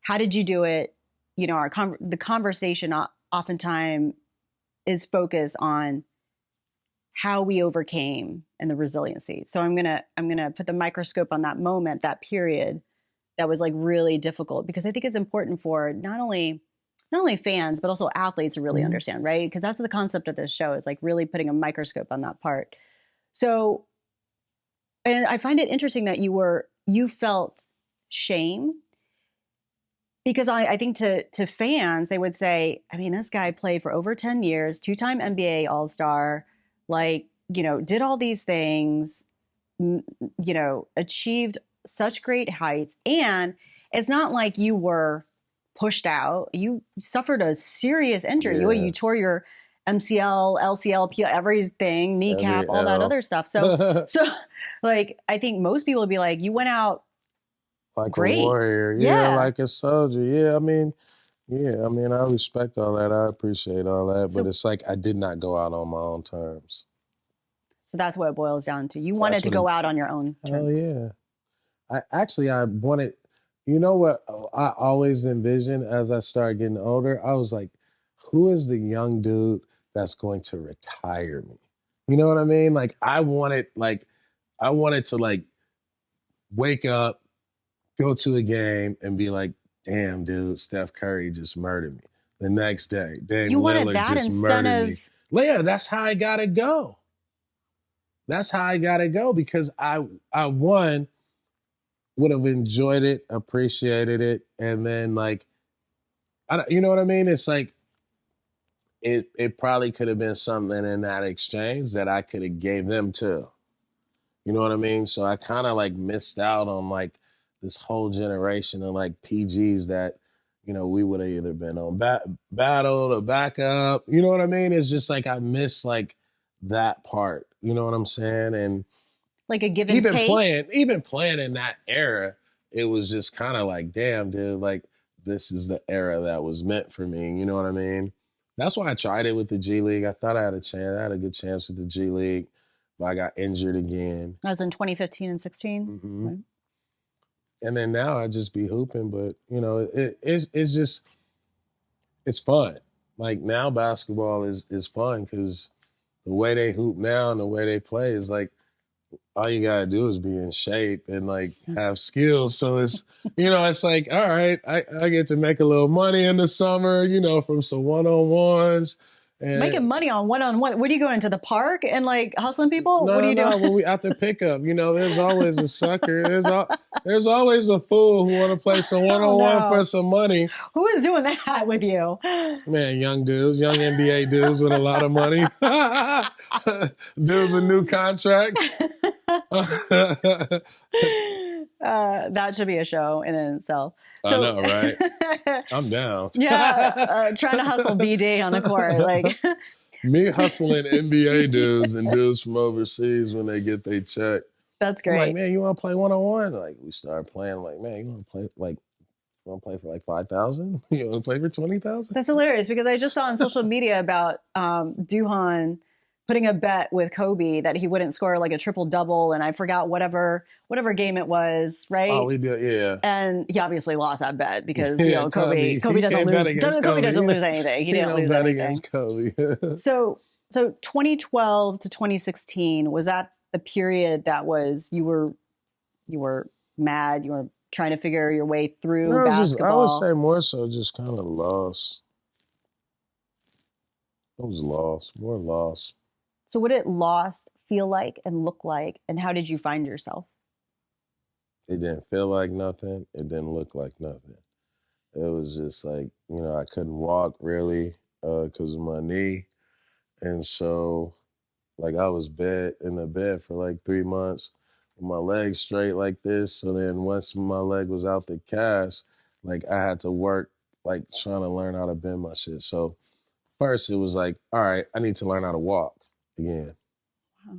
Speaker 2: how did you do it? You know, the conversation oftentimes is focused on how we overcame and the resiliency. So I'm gonna put the microscope on that moment, that period that was like really difficult, because I think it's important for not only fans, but also athletes to really understand, right? Because that's the concept of this show, is like really putting a microscope on that part. So, and I find it interesting that you felt shame, because I think to fans, they would say, I mean, this guy played for over 10 years, 2-time NBA All-Star, like, you know, did all these things, you know, achieved such great heights. And it's not like you were pushed out. You suffered a serious injury.
Speaker 3: Yeah.
Speaker 2: You tore your MCL, LCL, everything, kneecap, all that other stuff. So like, I think most people would be like, you went out
Speaker 3: like
Speaker 2: great.
Speaker 3: A warrior. Yeah, like a soldier. Yeah, I mean, I respect all that. I appreciate all that. But it's like I did not go out on my own terms.
Speaker 2: So that's what it boils down to. You wanted to go out on your own terms.
Speaker 3: Oh, yeah. I wanted, you know what I always envisioned as I started getting older? I was like, who is the young dude that's going to retire me? You know what I mean? Like, I wanted to like wake up, go to a game and be like, damn, dude, Steph Curry just murdered me. The next day, Dame
Speaker 2: you wanted
Speaker 3: Lillard
Speaker 2: that
Speaker 3: just
Speaker 2: instead
Speaker 3: murdered
Speaker 2: of
Speaker 3: me. Yeah, that's how I gotta go. That's how I gotta go because I would have enjoyed it, appreciated it, and then like, you know what I mean? It's like it probably could have been something in that exchange that I could have gave them too. You know what I mean? So I kind of like missed out on like this whole generation of like PGs that, you know, we would have either been on battle or backup. You know what I mean? It's just like I miss like that part. You know what I'm saying? And
Speaker 2: like a give and take.
Speaker 3: Even playing in that era, it was just kind of like, damn, dude, like this is the era that was meant for me. You know what I mean? That's why I tried it with the G League. I thought I had a chance. I had a good chance with the G League, but I got injured again.
Speaker 2: That was in 2015 and 16.
Speaker 3: Mm-hmm.
Speaker 2: Right.
Speaker 3: And then now I just be hooping, but you know, it's just, it's fun. Like now basketball is fun because the way they hoop now and the way they play is like, all you gotta do is be in shape and like have skills. So it's, you know, it's like, all right, I get to make a little money in the summer, you know, from some one-on-ones. And
Speaker 2: making money on one-on-one. What are you going to the park and like hustling people?
Speaker 3: No,
Speaker 2: what are you doing?
Speaker 3: When we after pickup, you know, there's always a sucker. There's always a fool who want to play some one-on-one for some money.
Speaker 2: Who is doing that with you?
Speaker 3: Man, young dudes, young NBA dudes with a lot of money. Dudes with new contracts.
Speaker 2: That should be a show in itself.
Speaker 3: I know, right? I'm down.
Speaker 2: Yeah, trying to hustle BD on the court, like
Speaker 3: me hustling NBA dudes and dudes from overseas when they get their check.
Speaker 2: That's great.
Speaker 3: I'm like, man, you want to play one-on-one? Like we started playing. Like, man, you want to play like. You want to play for like 5,000? You want to play for 20,000?
Speaker 2: That's hilarious because I just saw on social media about Duhan putting a bet with Kobe that he wouldn't score like a triple double, and I forgot whatever game it was, right?
Speaker 3: Oh, we did, yeah.
Speaker 2: And he obviously lost that bet because you know Kobe doesn't lose. Kobe doesn't lose anything. He didn't lose anything.
Speaker 3: Against Kobe.
Speaker 2: So 2012 to 2016, was that the period that was you were mad, you were trying to figure your way through basketball?
Speaker 3: I would say more so just kind of lost. I was lost, more lost.
Speaker 2: So what did lost feel like and look like, and how did you find yourself?
Speaker 3: It didn't feel like nothing. It didn't look like nothing. It was just like, you know, I couldn't walk really because of my knee. And so, like, I was in the bed for like 3 months with my legs straight like this. So then once my leg was out the cast, like, I had to work, like, trying to learn how to bend my shit. So first it was like, all right, I need to learn how to walk again. Wow.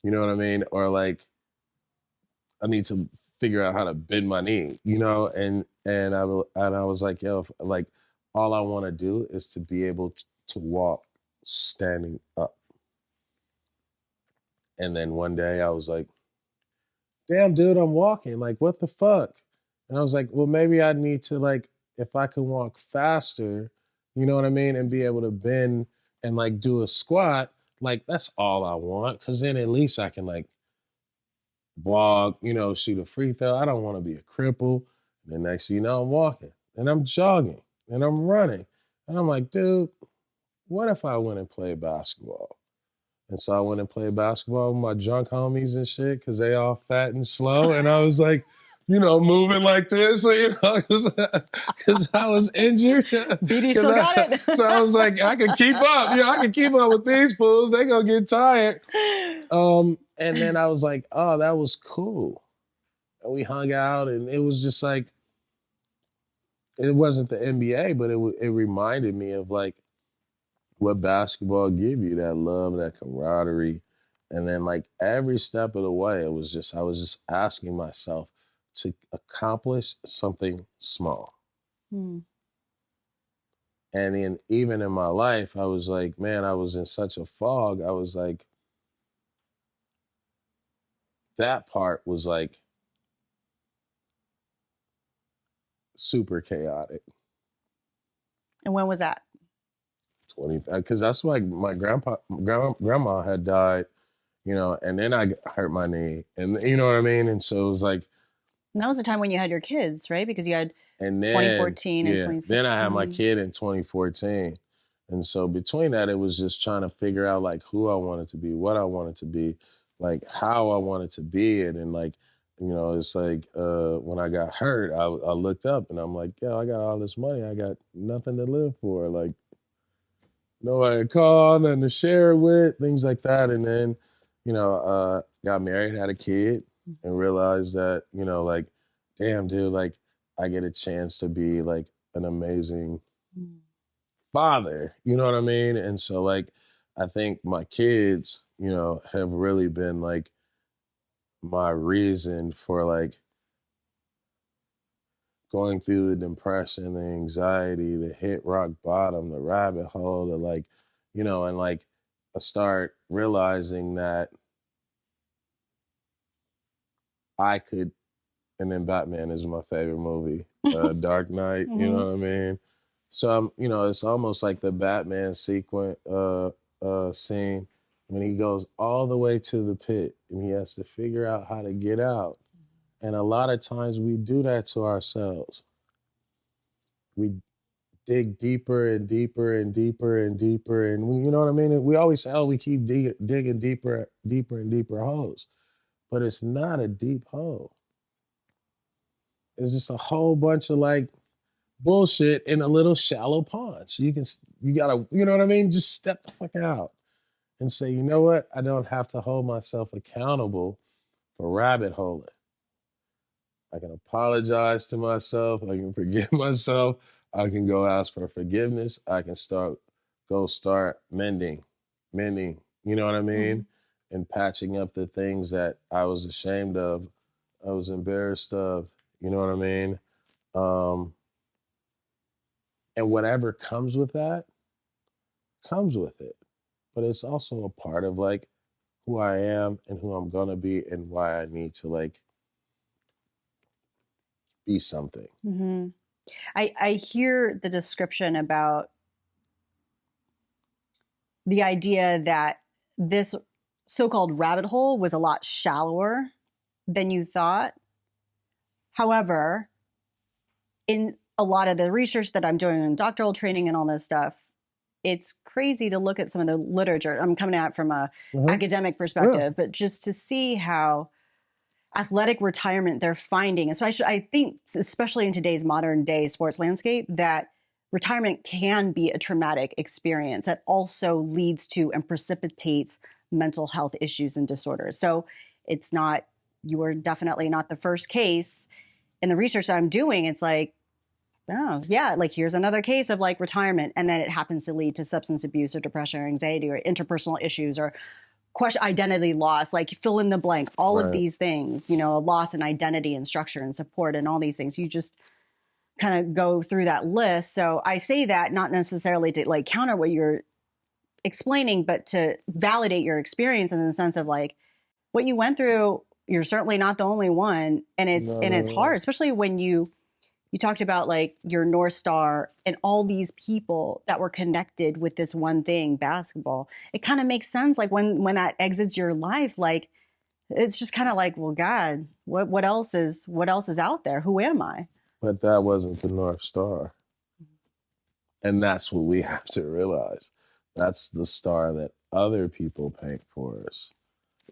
Speaker 3: You know what I mean? Or like, I need to figure out how to bend my knee, you know? And I was like, yo, like, all I want to do is to be able to walk standing up. And then one day I was like, damn, dude, I'm walking. Like, what the fuck? And I was like, well, maybe I need to, like, if I can walk faster, you know what I mean? And be able to bend and, like, do a squat, like, that's all I want. Because then at least I can, like, blog, you know, shoot a free throw. I don't want to be a cripple. And then next thing you know, I'm walking and I'm jogging and I'm running. And I'm like, dude, what if I went and played basketball? And so I went and played basketball with my drunk homies and shit because they all fat and slow. And I was like, you know, moving like this, you know, because I was injured.
Speaker 2: BD still got it.
Speaker 3: So I was like, I can keep up. You know, I can keep up with these fools. They gonna get tired. And then I was like, oh, that was cool. and we hung out, and it was just like, it wasn't the NBA, but it reminded me of like what basketball give you, that love, that camaraderie. And then like every step of the way, I was just asking myself to accomplish something small. And even in my life, I was like, man, I was in such a fog. I was like, that part was like super chaotic.
Speaker 2: And when was that?
Speaker 3: 20, because that's like my grandma had died, you know, and then I hurt my knee, and you know what I mean? And so it was like,
Speaker 2: And that was the time when you had your kids, right? Because you had
Speaker 3: and then
Speaker 2: 2014 and 2016.
Speaker 3: then I had my kid in 2014. And so between that, it was just trying to figure out like who I wanted to be, what I wanted to be, like how I wanted to be it. And like, you know, it's like when I got hurt, I looked up and I'm like, yo, I got all this money. I got nothing to live for. Like, nobody to call, nothing to share it with, things like that. And then, you know, got married, had a kid, and realized that, you know, like, damn, dude, like, I get a chance to be like an amazing father, you know what I mean? And so, like, I think my kids, you know, have really been like my reason for like going through the depression, the anxiety, the hit rock bottom, the rabbit hole, the like, you know, and like I start realizing that I could, and then Batman is my favorite movie, Dark Knight, you know what I mean? So I'm, you know, it's almost like the Batman sequence scene when he goes all the way to the pit and he has to figure out how to get out. And a lot of times we do that to ourselves. We dig deeper and deeper and deeper and deeper. And we, you know what I mean? We always say, oh, we keep digging deeper and deeper holes. But it's not a deep hole. It's just a whole bunch of like bullshit in a little shallow pond. So you gotta, you know what I mean? Just step the fuck out and say, you know what? I don't have to hold myself accountable for rabbit holing. I can apologize to myself. I can forgive myself. I can go ask for forgiveness. I can start mending, you know what I mean? And patching up the things that I was ashamed of, I was embarrassed of, you know what I mean? And whatever comes with that, comes with it. But it's also a part of like who I am and who I'm gonna be and why I need to like be something.
Speaker 2: I hear the description about the idea that this so-called rabbit hole was a lot shallower than you thought. However, in a lot of the research that I'm doing in doctoral training and all this stuff, it's crazy to look at some of the literature. I'm coming at it from a academic perspective, but just to see how athletic retirement they're finding, especially I think, especially in today's modern day sports landscape, that retirement can be a traumatic experience that also leads to and precipitates mental health issues and disorders. So it's not, you are definitely not the first case. In the research that I'm doing, it's like, oh yeah, like here's another case of like retirement, and then it happens to lead to substance abuse or depression or anxiety or interpersonal issues or identity loss, like fill in the blank, all of these things, you know, a loss in identity and structure and support and all these things. You just kind of go through that list. So I say that not necessarily to like counter what you're explaining, but to validate your experience in the sense of like what you went through. You're certainly not the only one. And it's hard, especially when you talked about like your North Star and all these people that were connected with this one thing, basketball. It kind of makes sense. Like when that exits your life, like it's just kind of like, well, God, what else is out there? Who am I?
Speaker 3: But that wasn't the North Star. And that's what we have to realize. That's the star that other people paint for us.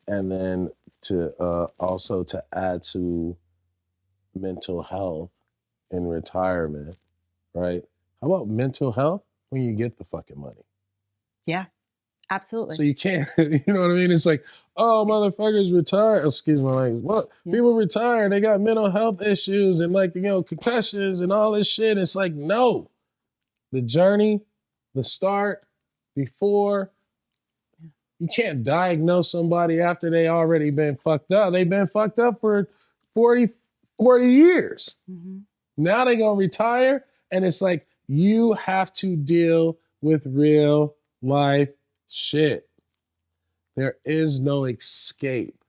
Speaker 3: And then to also to add to mental health in retirement, right? How about mental health when you get the fucking money?
Speaker 2: Yeah, Absolutely.
Speaker 3: So you can't, you know what I mean? It's like, oh, motherfuckers retire. Excuse my language. What?
Speaker 2: Yeah.
Speaker 3: People retire. They got mental health issues and like, you know, concussions and all this shit. It's like, no. The journey, the start, before, you can't diagnose somebody after they already been fucked up. They've been fucked up for 40 years.
Speaker 2: Mm-hmm.
Speaker 3: Now they're going to retire. And it's like, you have to deal with real life shit. There is no escape.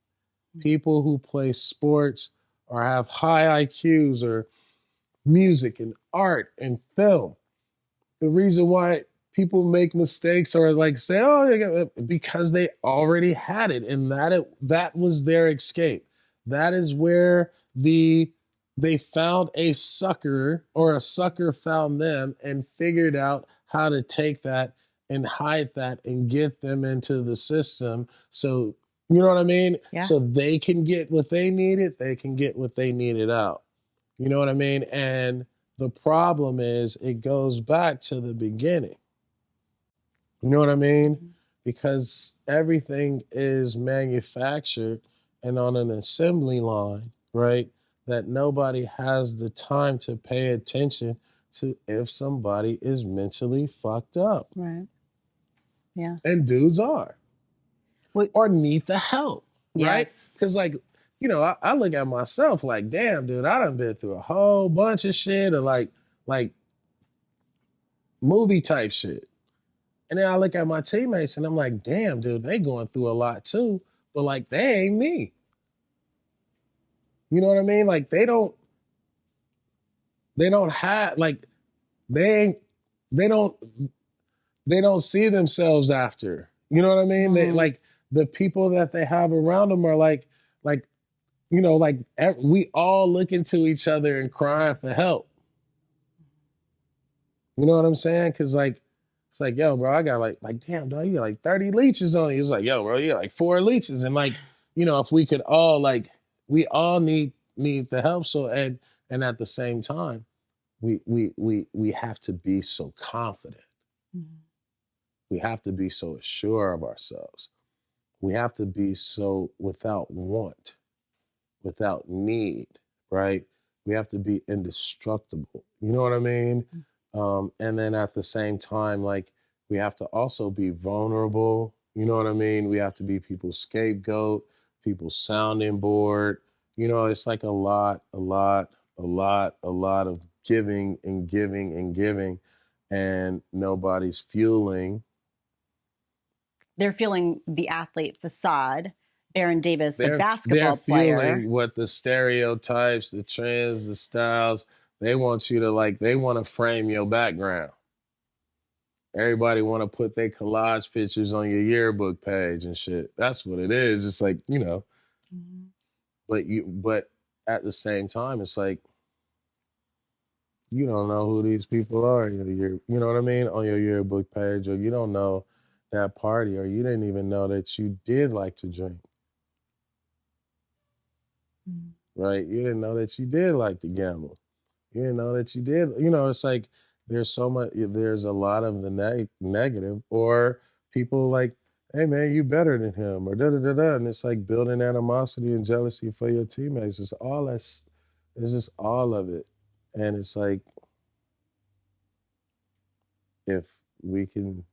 Speaker 3: People who play sports or have high IQs or music and art and film, the reason why people make mistakes or like say, oh, because they already had it, and that was their escape. That is where they found a sucker, or a sucker found them and figured out how to take that and hide that and get them into the system. So, you know what I mean?
Speaker 2: Yeah.
Speaker 3: So they can get what they needed, they can get what they needed out. You know what I mean? And the problem is it goes back to the beginning. You know what I mean? Mm-hmm. Because everything is manufactured and on an assembly line, right? That nobody has the time to pay attention to if somebody is mentally fucked up.
Speaker 2: Right. Yeah.
Speaker 3: And dudes are. Or need the help, right?
Speaker 2: Yes.
Speaker 3: Because like, you know, I look at myself like, damn, dude, I done been through a whole bunch of shit, or like movie type shit. And then I look at my teammates and I'm like, damn, dude, they going through a lot too, but like, they ain't me. You know what I mean? Like they don't have, like, they don't see themselves after. You know what I mean? Mm-hmm. They, like, the people that they have around them are like, you know, like we all look into each other and crying for help. You know what I'm saying? Cause like, it's like, yo, bro, I got like, damn, dog, you got like 30 leeches on you. It was like, yo, bro, you got like 4 leeches. And like, you know, if we could all like, we all need the help. So, and at the same time, we have to be so confident. Mm-hmm. We have to be so assured of ourselves. We have to be so without want, without need, right? We have to be indestructible. You know what I mean? Mm-hmm. And then at the same time, like, we have to also be vulnerable. You know what I mean? We have to be people's scapegoat, people's sounding board. You know, it's like a lot of giving and giving and giving, and nobody's fueling.
Speaker 2: They're feeling the athlete facade. Aaron Davis, the basketball player.
Speaker 3: They're feeling what the stereotypes, the trends, the styles. They want you to like, they want to frame your background. Everybody want to put their collage pictures on your yearbook page and shit. That's what it is. It's like, you know, mm-hmm. but at the same time, it's like, you don't know who these people are. You know what I mean? On your yearbook page, or you don't know that party, or you didn't even know that you did like to drink. Mm-hmm. Right? You didn't know that you did like to gamble. You didn't know that you did. You know, it's like there's a lot of the negative, or people like, hey man, you better than him, or da-da-da-da. And it's like building animosity and jealousy for your teammates. It's just all of it. And it's like, if we can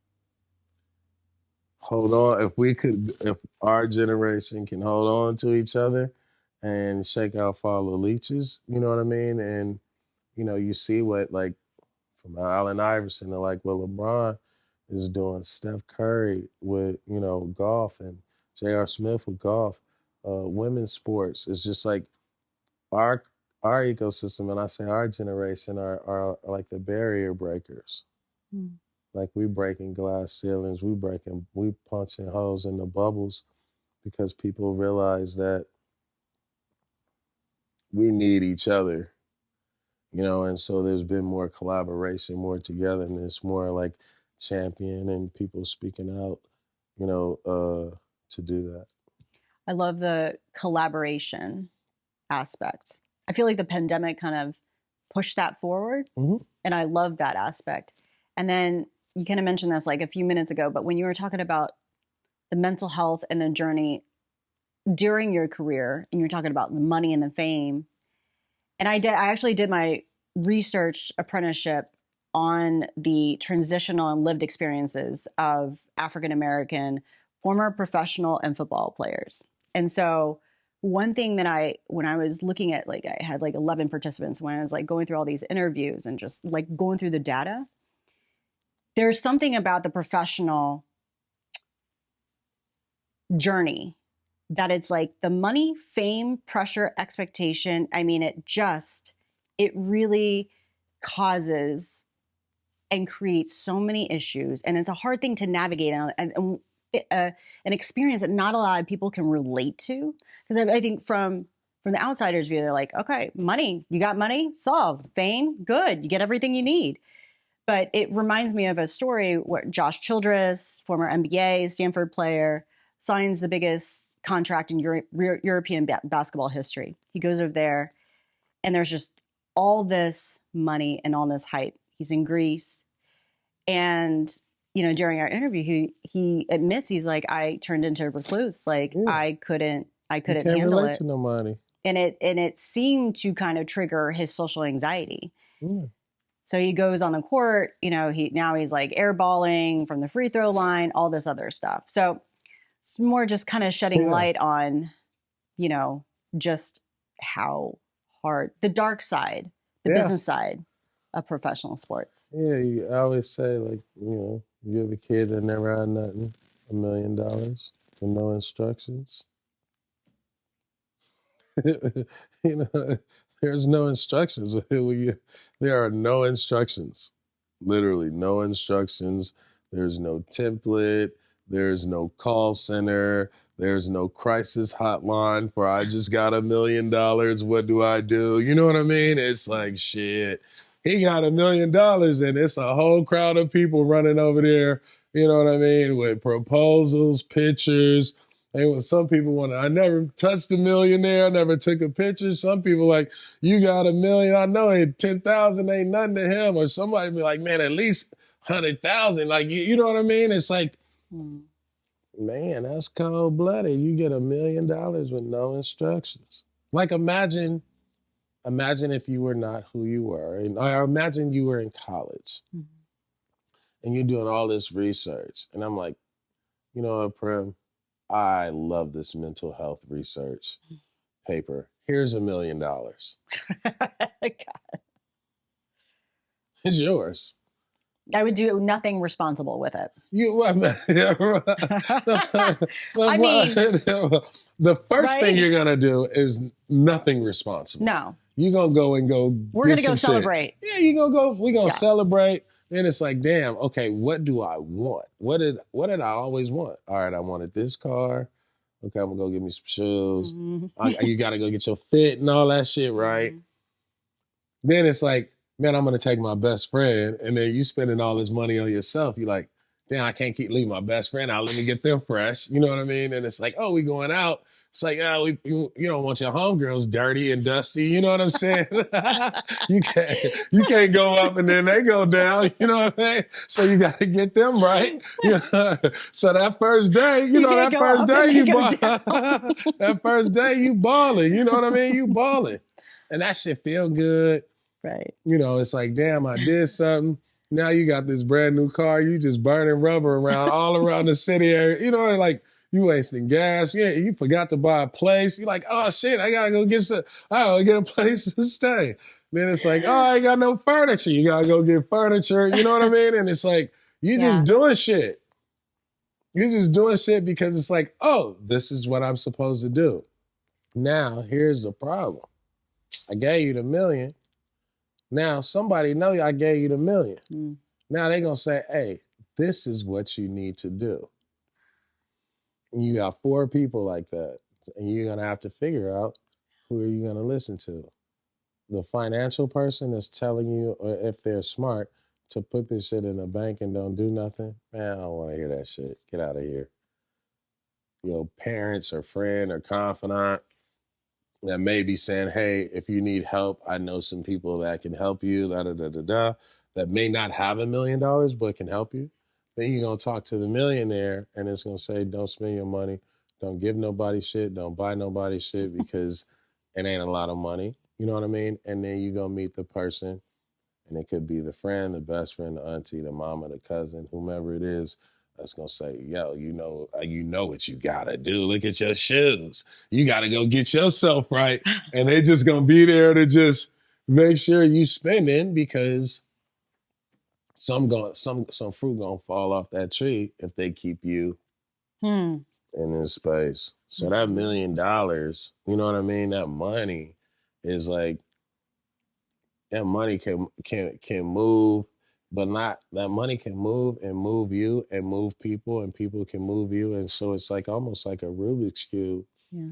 Speaker 3: hold on, if our generation can hold on to each other and shake off all the leeches, you know what I mean? And, you know, you see what, like, from Allen Iverson to like what LeBron is doing, Steph Curry with, you know, golf, and J.R. Smith with golf, women's sports. It's just like our ecosystem, and I say our generation are like the barrier breakers. Mm. Like we breaking glass ceilings, we punching holes in the bubbles, because people realize that we need each other. You know, and so there's been more collaboration, more togetherness, more like champion and people speaking out, you know, to do that.
Speaker 2: I love the collaboration aspect. I feel like the pandemic kind of pushed that forward, mm-hmm. and I love that aspect. And then you kind of mentioned this like a few minutes ago, but when you were talking about the mental health and the journey during your career, and you're talking about the money and the fame. And I actually did my research apprenticeship on the transitional and lived experiences of African American former professional and football players. And so one thing that when I was looking at, like, I had like 11 participants when I was like going through all these interviews and just like going through the data, there's something about the professional journey that it's like the money, fame, pressure, expectation. I mean, it really causes and creates so many issues. And it's a hard thing to navigate and an experience that not a lot of people can relate to. Because I think from the outsider's view, they're like, okay, money, you got money, solved. Fame, good, you get everything you need. But it reminds me of a story where Josh Childress, former NBA, Stanford player, signs the biggest contract in European basketball history. He goes over there, and there's just all this money and all this hype. He's in Greece. And, during our interview, he admits, he's like, I turned into a recluse. Like, I couldn't handle it.
Speaker 3: To nobody.
Speaker 2: And it seemed to kind of trigger his social anxiety. So he goes on the court, he's like airballing from the free throw line, all this other stuff. So it's more just kind of shedding light on, just how hard, the dark side, the business side of professional sports.
Speaker 3: Yeah, I always say, like, you have a kid that never had nothing, $1 million with no instructions. There's no instructions. There are no instructions. Literally no instructions. There's no template. There's no call center. There's no crisis hotline for I just got $1 million. What do I do? You know what I mean? It's like, shit. He got $1 million and it's a whole crowd of people running over there, you know what I mean, with proposals, pictures. And some people I never touched $1 million there. I never took a picture. Some people like, you got $1 million. I know it, 10,000 ain't nothing to him. Or somebody be like, man, at least 100,000. Like, you know what I mean? It's like, man, that's cold blooded. You get $1 million with no instructions. Like, imagine if you were not who you were. Or imagine you were in college and you're doing all this research. And I'm like, you know what, Prim? I love this mental health research paper. Here's $1 million. It's yours.
Speaker 2: I would do nothing responsible with it.
Speaker 3: I mean, the first thing you're going to do is nothing responsible.
Speaker 2: No.
Speaker 3: You're going to go and go.
Speaker 2: We're going to go celebrate.
Speaker 3: Yeah, you're going to go. We're going to celebrate. Then it's like, damn, okay, what do I want? What did I always want? All right, I wanted this car. Okay, I'm going to go get me some shoes. You got to go get your fit and all that shit, right? Then it's like, man, I'm going to take my best friend. And then you spending all this money on yourself. You're like, damn, I can't leave my best friend out. Let me get them fresh. You know what I mean? And it's like, oh, we going out. It's like, you don't want your homegirls dirty and dusty. You know what I'm saying? You can't go up and then they go down. You know what I mean? So you got to get them right. So that first day, that first day you balling. You know what I mean? You balling. And that shit feel good.
Speaker 2: Right.
Speaker 3: It's like, damn, I did something. Now you got this brand new car. You just burning rubber around all around the city area. Like, you wasting gas. Yeah, you forgot to buy a place. You're like, oh shit, I gotta go get a place to stay. Then it's like, oh, I ain't got no furniture. You gotta go get furniture. You know what I mean? And it's like, you just doing shit. You're just doing shit because it's like, oh, this is what I'm supposed to do. Now, here's the problem. I gave you the $1 million. Now, somebody know I gave you the $1 million. Now they're going to say, hey, this is what you need to do. And you got 4 people like that. And you're going to have to figure out who are you going to listen to. The financial person that's telling you, or if they're smart, to put this shit in the bank and don't do nothing. Man, I don't want to hear that shit. Get out of here. Parents or friend or confidant that may be saying, hey, if you need help, I know some people that can help you, that may not have $1 million, but can help you. Then you're going to talk to the millionaire and it's going to say, don't spend your money. Don't give nobody shit. Don't buy nobody shit because it ain't a lot of money. You know what I mean? And then you're going to meet the person, and it could be the friend, the best friend, the auntie, the mama, the cousin, whomever it is, that's going to say, yo, you know what you got to do. Look at your shoes. You got to go get yourself right. And they just going to be there to just make sure you spending, because some fruit going to fall off that tree if they keep you in this space. So that $1 million, you know what I mean? That money is like, that money can move, but not that money can move and move you and move people, and people can move you. And so it's like almost like a Rubik's Cube.
Speaker 2: Yeah.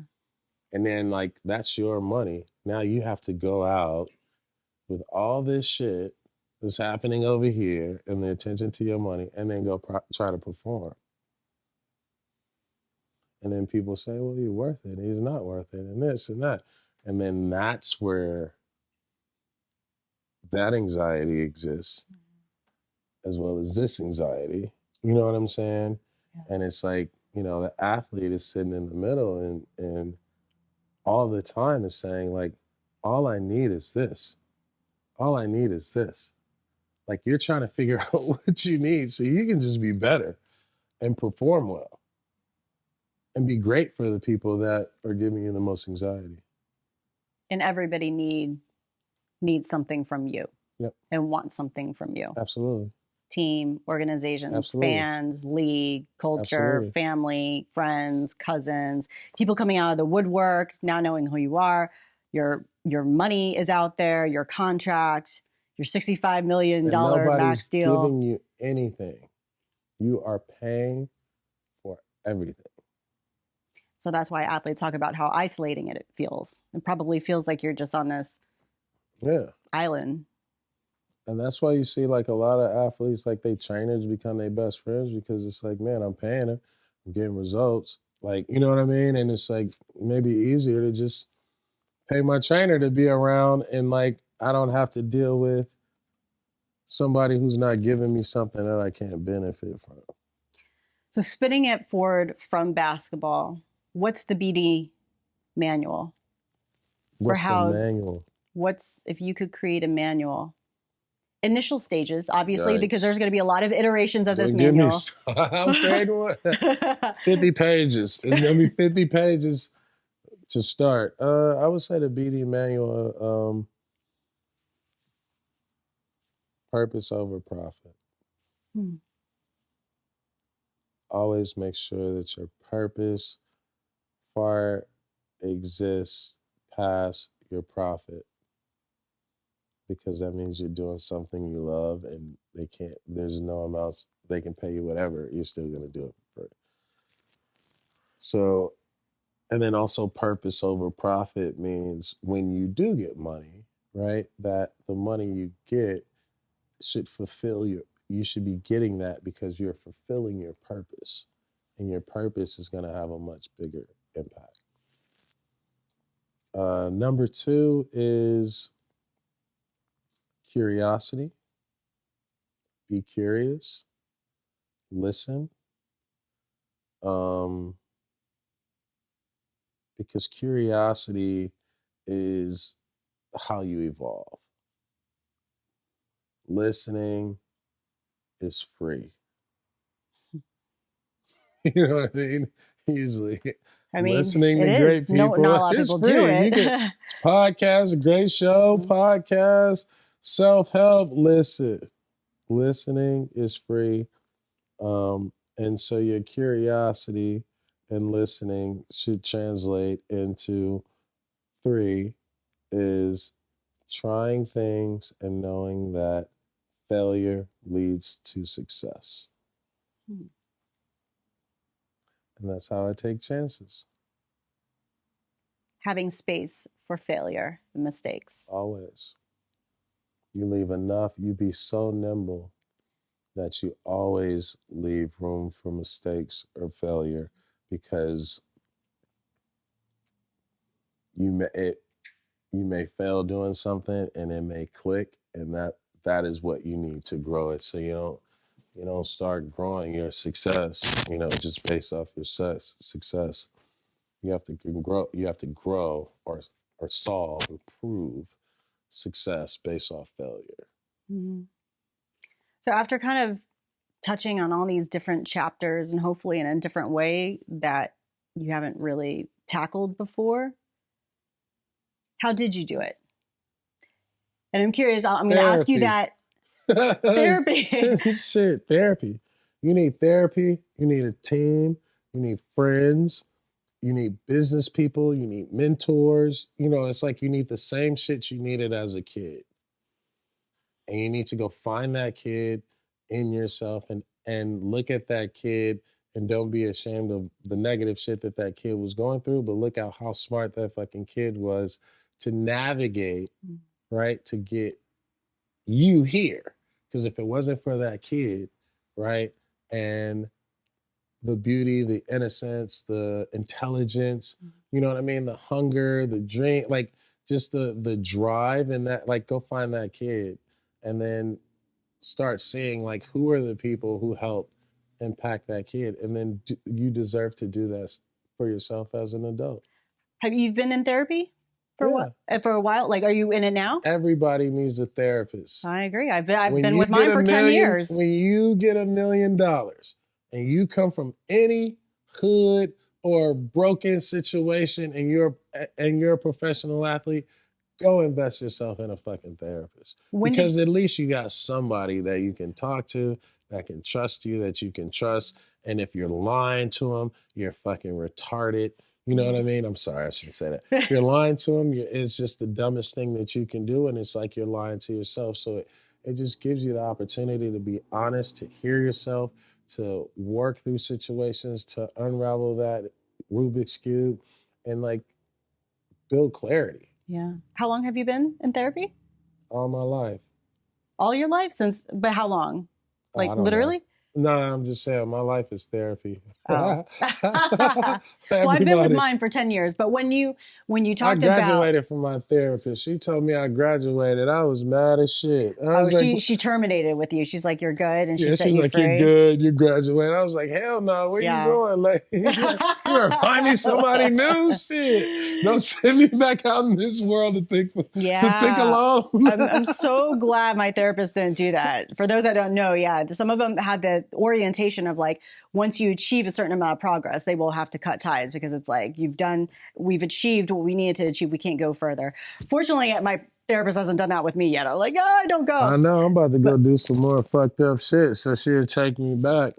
Speaker 3: And then like that's your money. Now you have to go out with all this shit that's happening over here and the attention to your money, and then go try to perform. And then people say, well, you're worth it. He's not worth it. And this and that. And then that's where that anxiety exists, as well as this anxiety. You know what I'm saying? Yeah. And it's like, you know, the athlete is sitting in the middle and all the time is saying, like, all I need is this. All I need is this. Like, you're trying to figure out what you need so you can just be better and perform well and be great for the people that are giving you the most anxiety.
Speaker 2: And everybody needs something from you.
Speaker 3: Yep.
Speaker 2: And wants something from you.
Speaker 3: Absolutely.
Speaker 2: Team, organizations,
Speaker 3: Absolutely.
Speaker 2: fans, league, culture,
Speaker 3: Absolutely.
Speaker 2: family, friends, cousins, people coming out of the woodwork, now knowing who you are. Your money is out there, your contract, your $65 million max deal.
Speaker 3: Nobody's giving you anything. You are paying for everything.
Speaker 2: So that's why athletes talk about how isolating it feels. It probably feels like you're just on this island.
Speaker 3: And that's why you see like a lot of athletes, like they trainers become their best friends, because it's like, man, I'm paying them, I'm getting results. Like, you know what I mean? And it's like maybe easier to just pay my trainer to be around, and like I don't have to deal with somebody who's not giving me something that I can't benefit from.
Speaker 2: So spinning it forward from basketball, what's the BD manual?
Speaker 3: What's the manual?
Speaker 2: If you could create a manual? Initial stages, obviously,
Speaker 3: Yikes.
Speaker 2: Because there's going to be a lot of iterations of this manual.
Speaker 3: I'm afraid what? 50 pages. It's going to be 50 pages to start. I would say the BD manual, purpose over profit. Always make sure that your purpose far exists past your profit, because that means you're doing something you love, and there's no amounts, they can pay you whatever, you're still going to do it for free. So, and then also purpose over profit means when you do get money, right, that the money you get should you should be getting that because you're fulfilling your purpose, and your purpose is going to have a much bigger impact. Number 2 is curiosity. Be curious. Listen. Because curiosity is how you evolve. Listening is free. You know what I mean? Usually. Listening to great people.
Speaker 2: Not a lot of people do it.
Speaker 3: Podcast, a great show, podcast, self-help. Listening is free. And so your curiosity and listening should translate into 3 is trying things and knowing that failure leads to success. And that's how I take chances.
Speaker 2: Having space for failure and mistakes.
Speaker 3: Always. You leave enough, you be so nimble that you always leave room for mistakes or failure, because you may fail doing something and it may click, and that is what you need to grow it. So you You don't start growing your success, just based off your success. You have to grow. You have to grow or solve or prove success based off failure.
Speaker 2: Mm-hmm. So after kind of touching on all these different chapters and hopefully in a different way that you haven't really tackled before, how did you do it? And I'm curious, I'm going to ask you that. Therapy.
Speaker 3: Shit, therapy. You need therapy. You need a team. You need friends. You need business people. You need mentors. It's like you need the same shit you needed as a kid. And you need to go find that kid in yourself and look at that kid and don't be ashamed of the negative shit that kid was going through, but look at how smart that fucking kid was to navigate, right, to get you here. Because if it wasn't for that kid, right, and the beauty, the innocence, the intelligence, you know what I mean? The hunger, the drink, like just the drive and that, like go find that kid and then start seeing like who are the people who help impact that kid. And then you deserve to do that for yourself as an adult.
Speaker 2: Have you been in therapy for a while? Like, are you in it now?
Speaker 3: Everybody needs a therapist.
Speaker 2: I agree. I've been with mine for 10 years.
Speaker 3: When you get $1 million and you come from any hood or broken situation and you're a professional athlete, go invest yourself in a fucking therapist. Because at least you got somebody that you can talk to, that can trust you, that you can trust. And if you're lying to them, you're fucking retarded. You know what I mean? I'm sorry, I shouldn't say that. If you're lying to them, it's just the dumbest thing that you can do. And it's like you're lying to yourself. So it just gives you the opportunity to be honest, to hear yourself, to work through situations, to unravel that Rubik's Cube and like build clarity.
Speaker 2: Yeah. How long have you been in therapy?
Speaker 3: All my life.
Speaker 2: All your life? But how long? Like literally?
Speaker 3: No, I'm just saying my life is therapy.
Speaker 2: Oh. Well, I've been with mine for 10 years, but when you talked about...
Speaker 3: I graduated from my therapist. She told me I graduated. I was mad as shit.
Speaker 2: She terminated with you. She's like, you're good. And she set
Speaker 3: she's
Speaker 2: you
Speaker 3: like,
Speaker 2: free.
Speaker 3: You're good. You graduated. I was like, hell no. Where you going? Like, you remind me somebody new? Shit. Don't send me back out in this world to think alone.
Speaker 2: I'm so glad my therapist didn't do that. For those that don't know, some of them have the orientation of like, once you achieve a certain amount of progress, they will have to cut ties because it's like we've achieved what we needed to achieve. We can't go further. Fortunately, my therapist hasn't done that with me yet. I'm like, don't go.
Speaker 3: I know. I'm about to go do some more fucked up shit, so she'll take me back.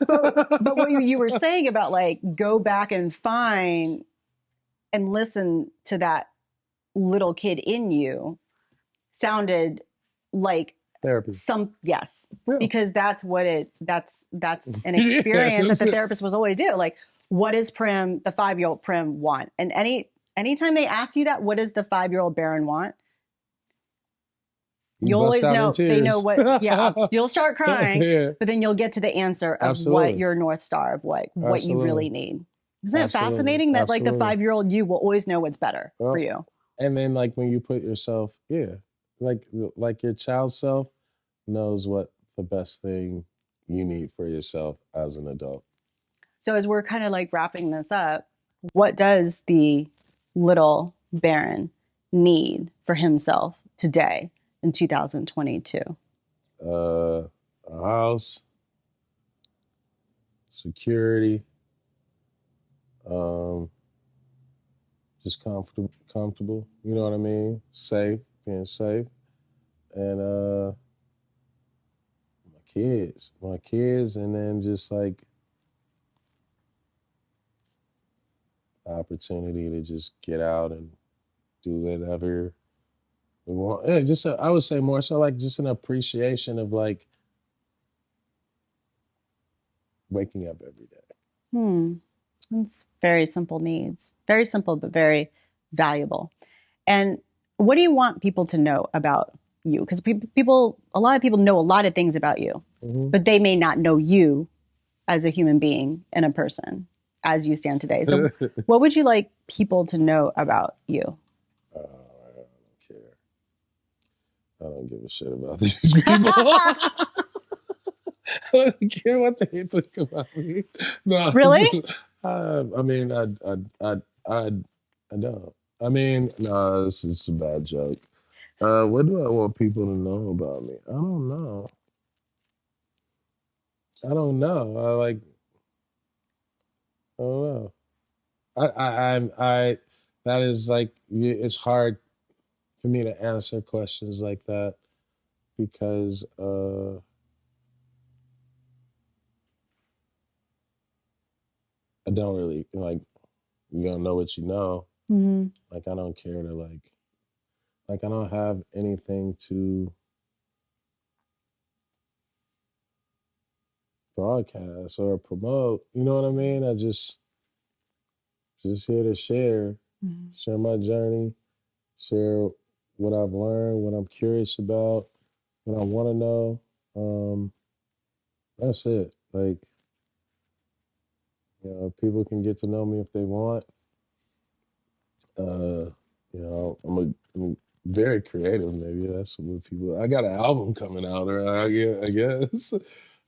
Speaker 2: but what you were saying about like go back and find and listen to that little kid in you sounded like
Speaker 3: therapy.
Speaker 2: Because that's what that's an experience that the therapist was always do. Like, what does Prim, the 5-year-old Prim, want? And anytime they ask you that, what does the 5-year-old Baron want? You'll always know. They know what. Yeah, you'll start crying, but then you'll get to the answer of what your North Star of what you really need. Isn't it fascinating that like the 5-year-old you will always know what's better for you?
Speaker 3: And then like when you put yourself, like your child self knows what the best thing you need for yourself as an adult.
Speaker 2: So as we're kind of like wrapping this up, what does the little Baron need for himself today in 2022?
Speaker 3: A house, security, just comfortable, you know what I mean? Being safe, and my kids, and then just like the opportunity to just get out and do whatever we want. Yeah, I would say more so like just an appreciation of like waking up every day.
Speaker 2: It's very simple needs. Very simple, but very valuable. And what do you want people to know about you? Because a lot of people know a lot of things about you, but they may not know you as a human being and a person as you stand today. So what would you like people to know about you?
Speaker 3: I don't care. don't give a shit about these people. I don't care what they think about me. No,
Speaker 2: Really?
Speaker 3: I mean, I don't. I mean, no, this is a bad joke. What do I want people to know about me? I don't know. I don't know. I don't know. I that is like, it's hard for me to answer questions like that because I don't really like, you don't know what you know.
Speaker 2: Mm-hmm.
Speaker 3: Like, I don't care to like I don't have anything to broadcast or promote. You know what I mean? I just here to share my journey, share what I've learned, what I'm curious about, what I want to know. That's it. Like, people can get to know me if they want. I'm very creative. Maybe that's what people. I got an album coming out, or I guess.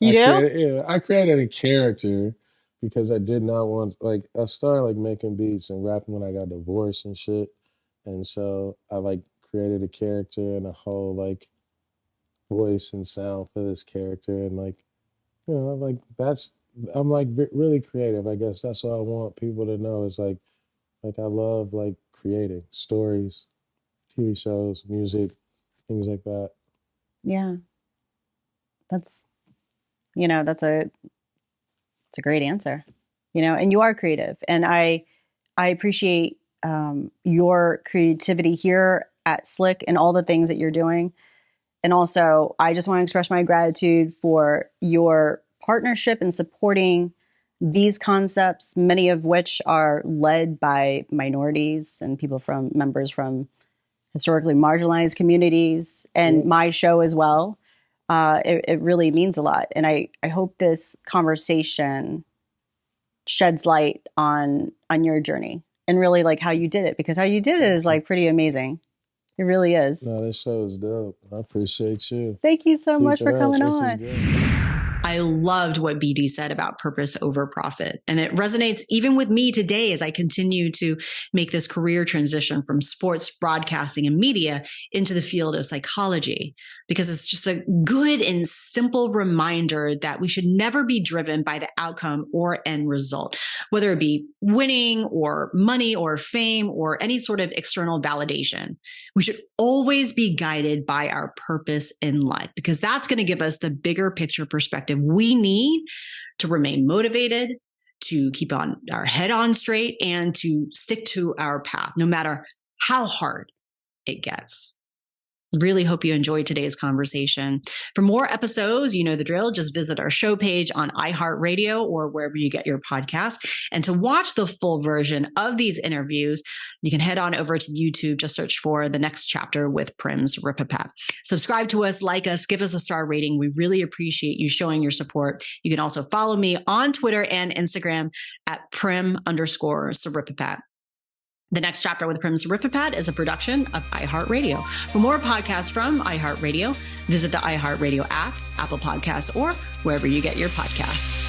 Speaker 2: You do?
Speaker 3: I created a character because I did not want, like, I started like making beats and rapping when I got divorced and shit, and so I like created a character and a whole like voice and sound for this character, and like, like I'm like really creative. I guess that's what I want people to know is like I love like creating stories, TV shows, music, things like that.
Speaker 2: Yeah. That's a great answer, and you are creative. And I appreciate your creativity here at SLIC and all the things that you're doing. And also, I just want to express my gratitude for your partnership in supporting these concepts, many of which are led by minorities and members from historically marginalized communities, and my show as well. It really means a lot. And I hope this conversation sheds light on your journey and really like how you did it, because how you did it is like pretty amazing. It really is.
Speaker 3: No, this show is dope. I appreciate you.
Speaker 2: Thank you so much for coming on.
Speaker 1: I loved what BD said about purpose over profit. And it resonates even with me today as I continue to make this career transition from sports broadcasting and media into the field of psychology, because it's just a good and simple reminder that we should never be driven by the outcome or end result, whether it be winning or money or fame or any sort of external validation. We should always be guided by our purpose in life, because that's going to give us the bigger picture perspective we need to remain motivated, to keep on our head on straight, and to stick to our path, no matter how hard it gets. Really hope you enjoyed today's conversation. For more episodes, you know the drill. Just visit our show page on iHeartRadio or wherever you get your podcasts. And to watch the full version of these interviews, you can head on over to YouTube. Just search for The Next Chapter with Prim Siripipat. Subscribe to us, like us, give us a star rating. We really appreciate you showing your support. You can also follow me on Twitter and Instagram at Prim_Siripipat. The Next Chapter with Prim Siripipat is a production of iHeartRadio. For more podcasts from iHeartRadio, visit the iHeartRadio app, Apple Podcasts, or wherever you get your podcasts.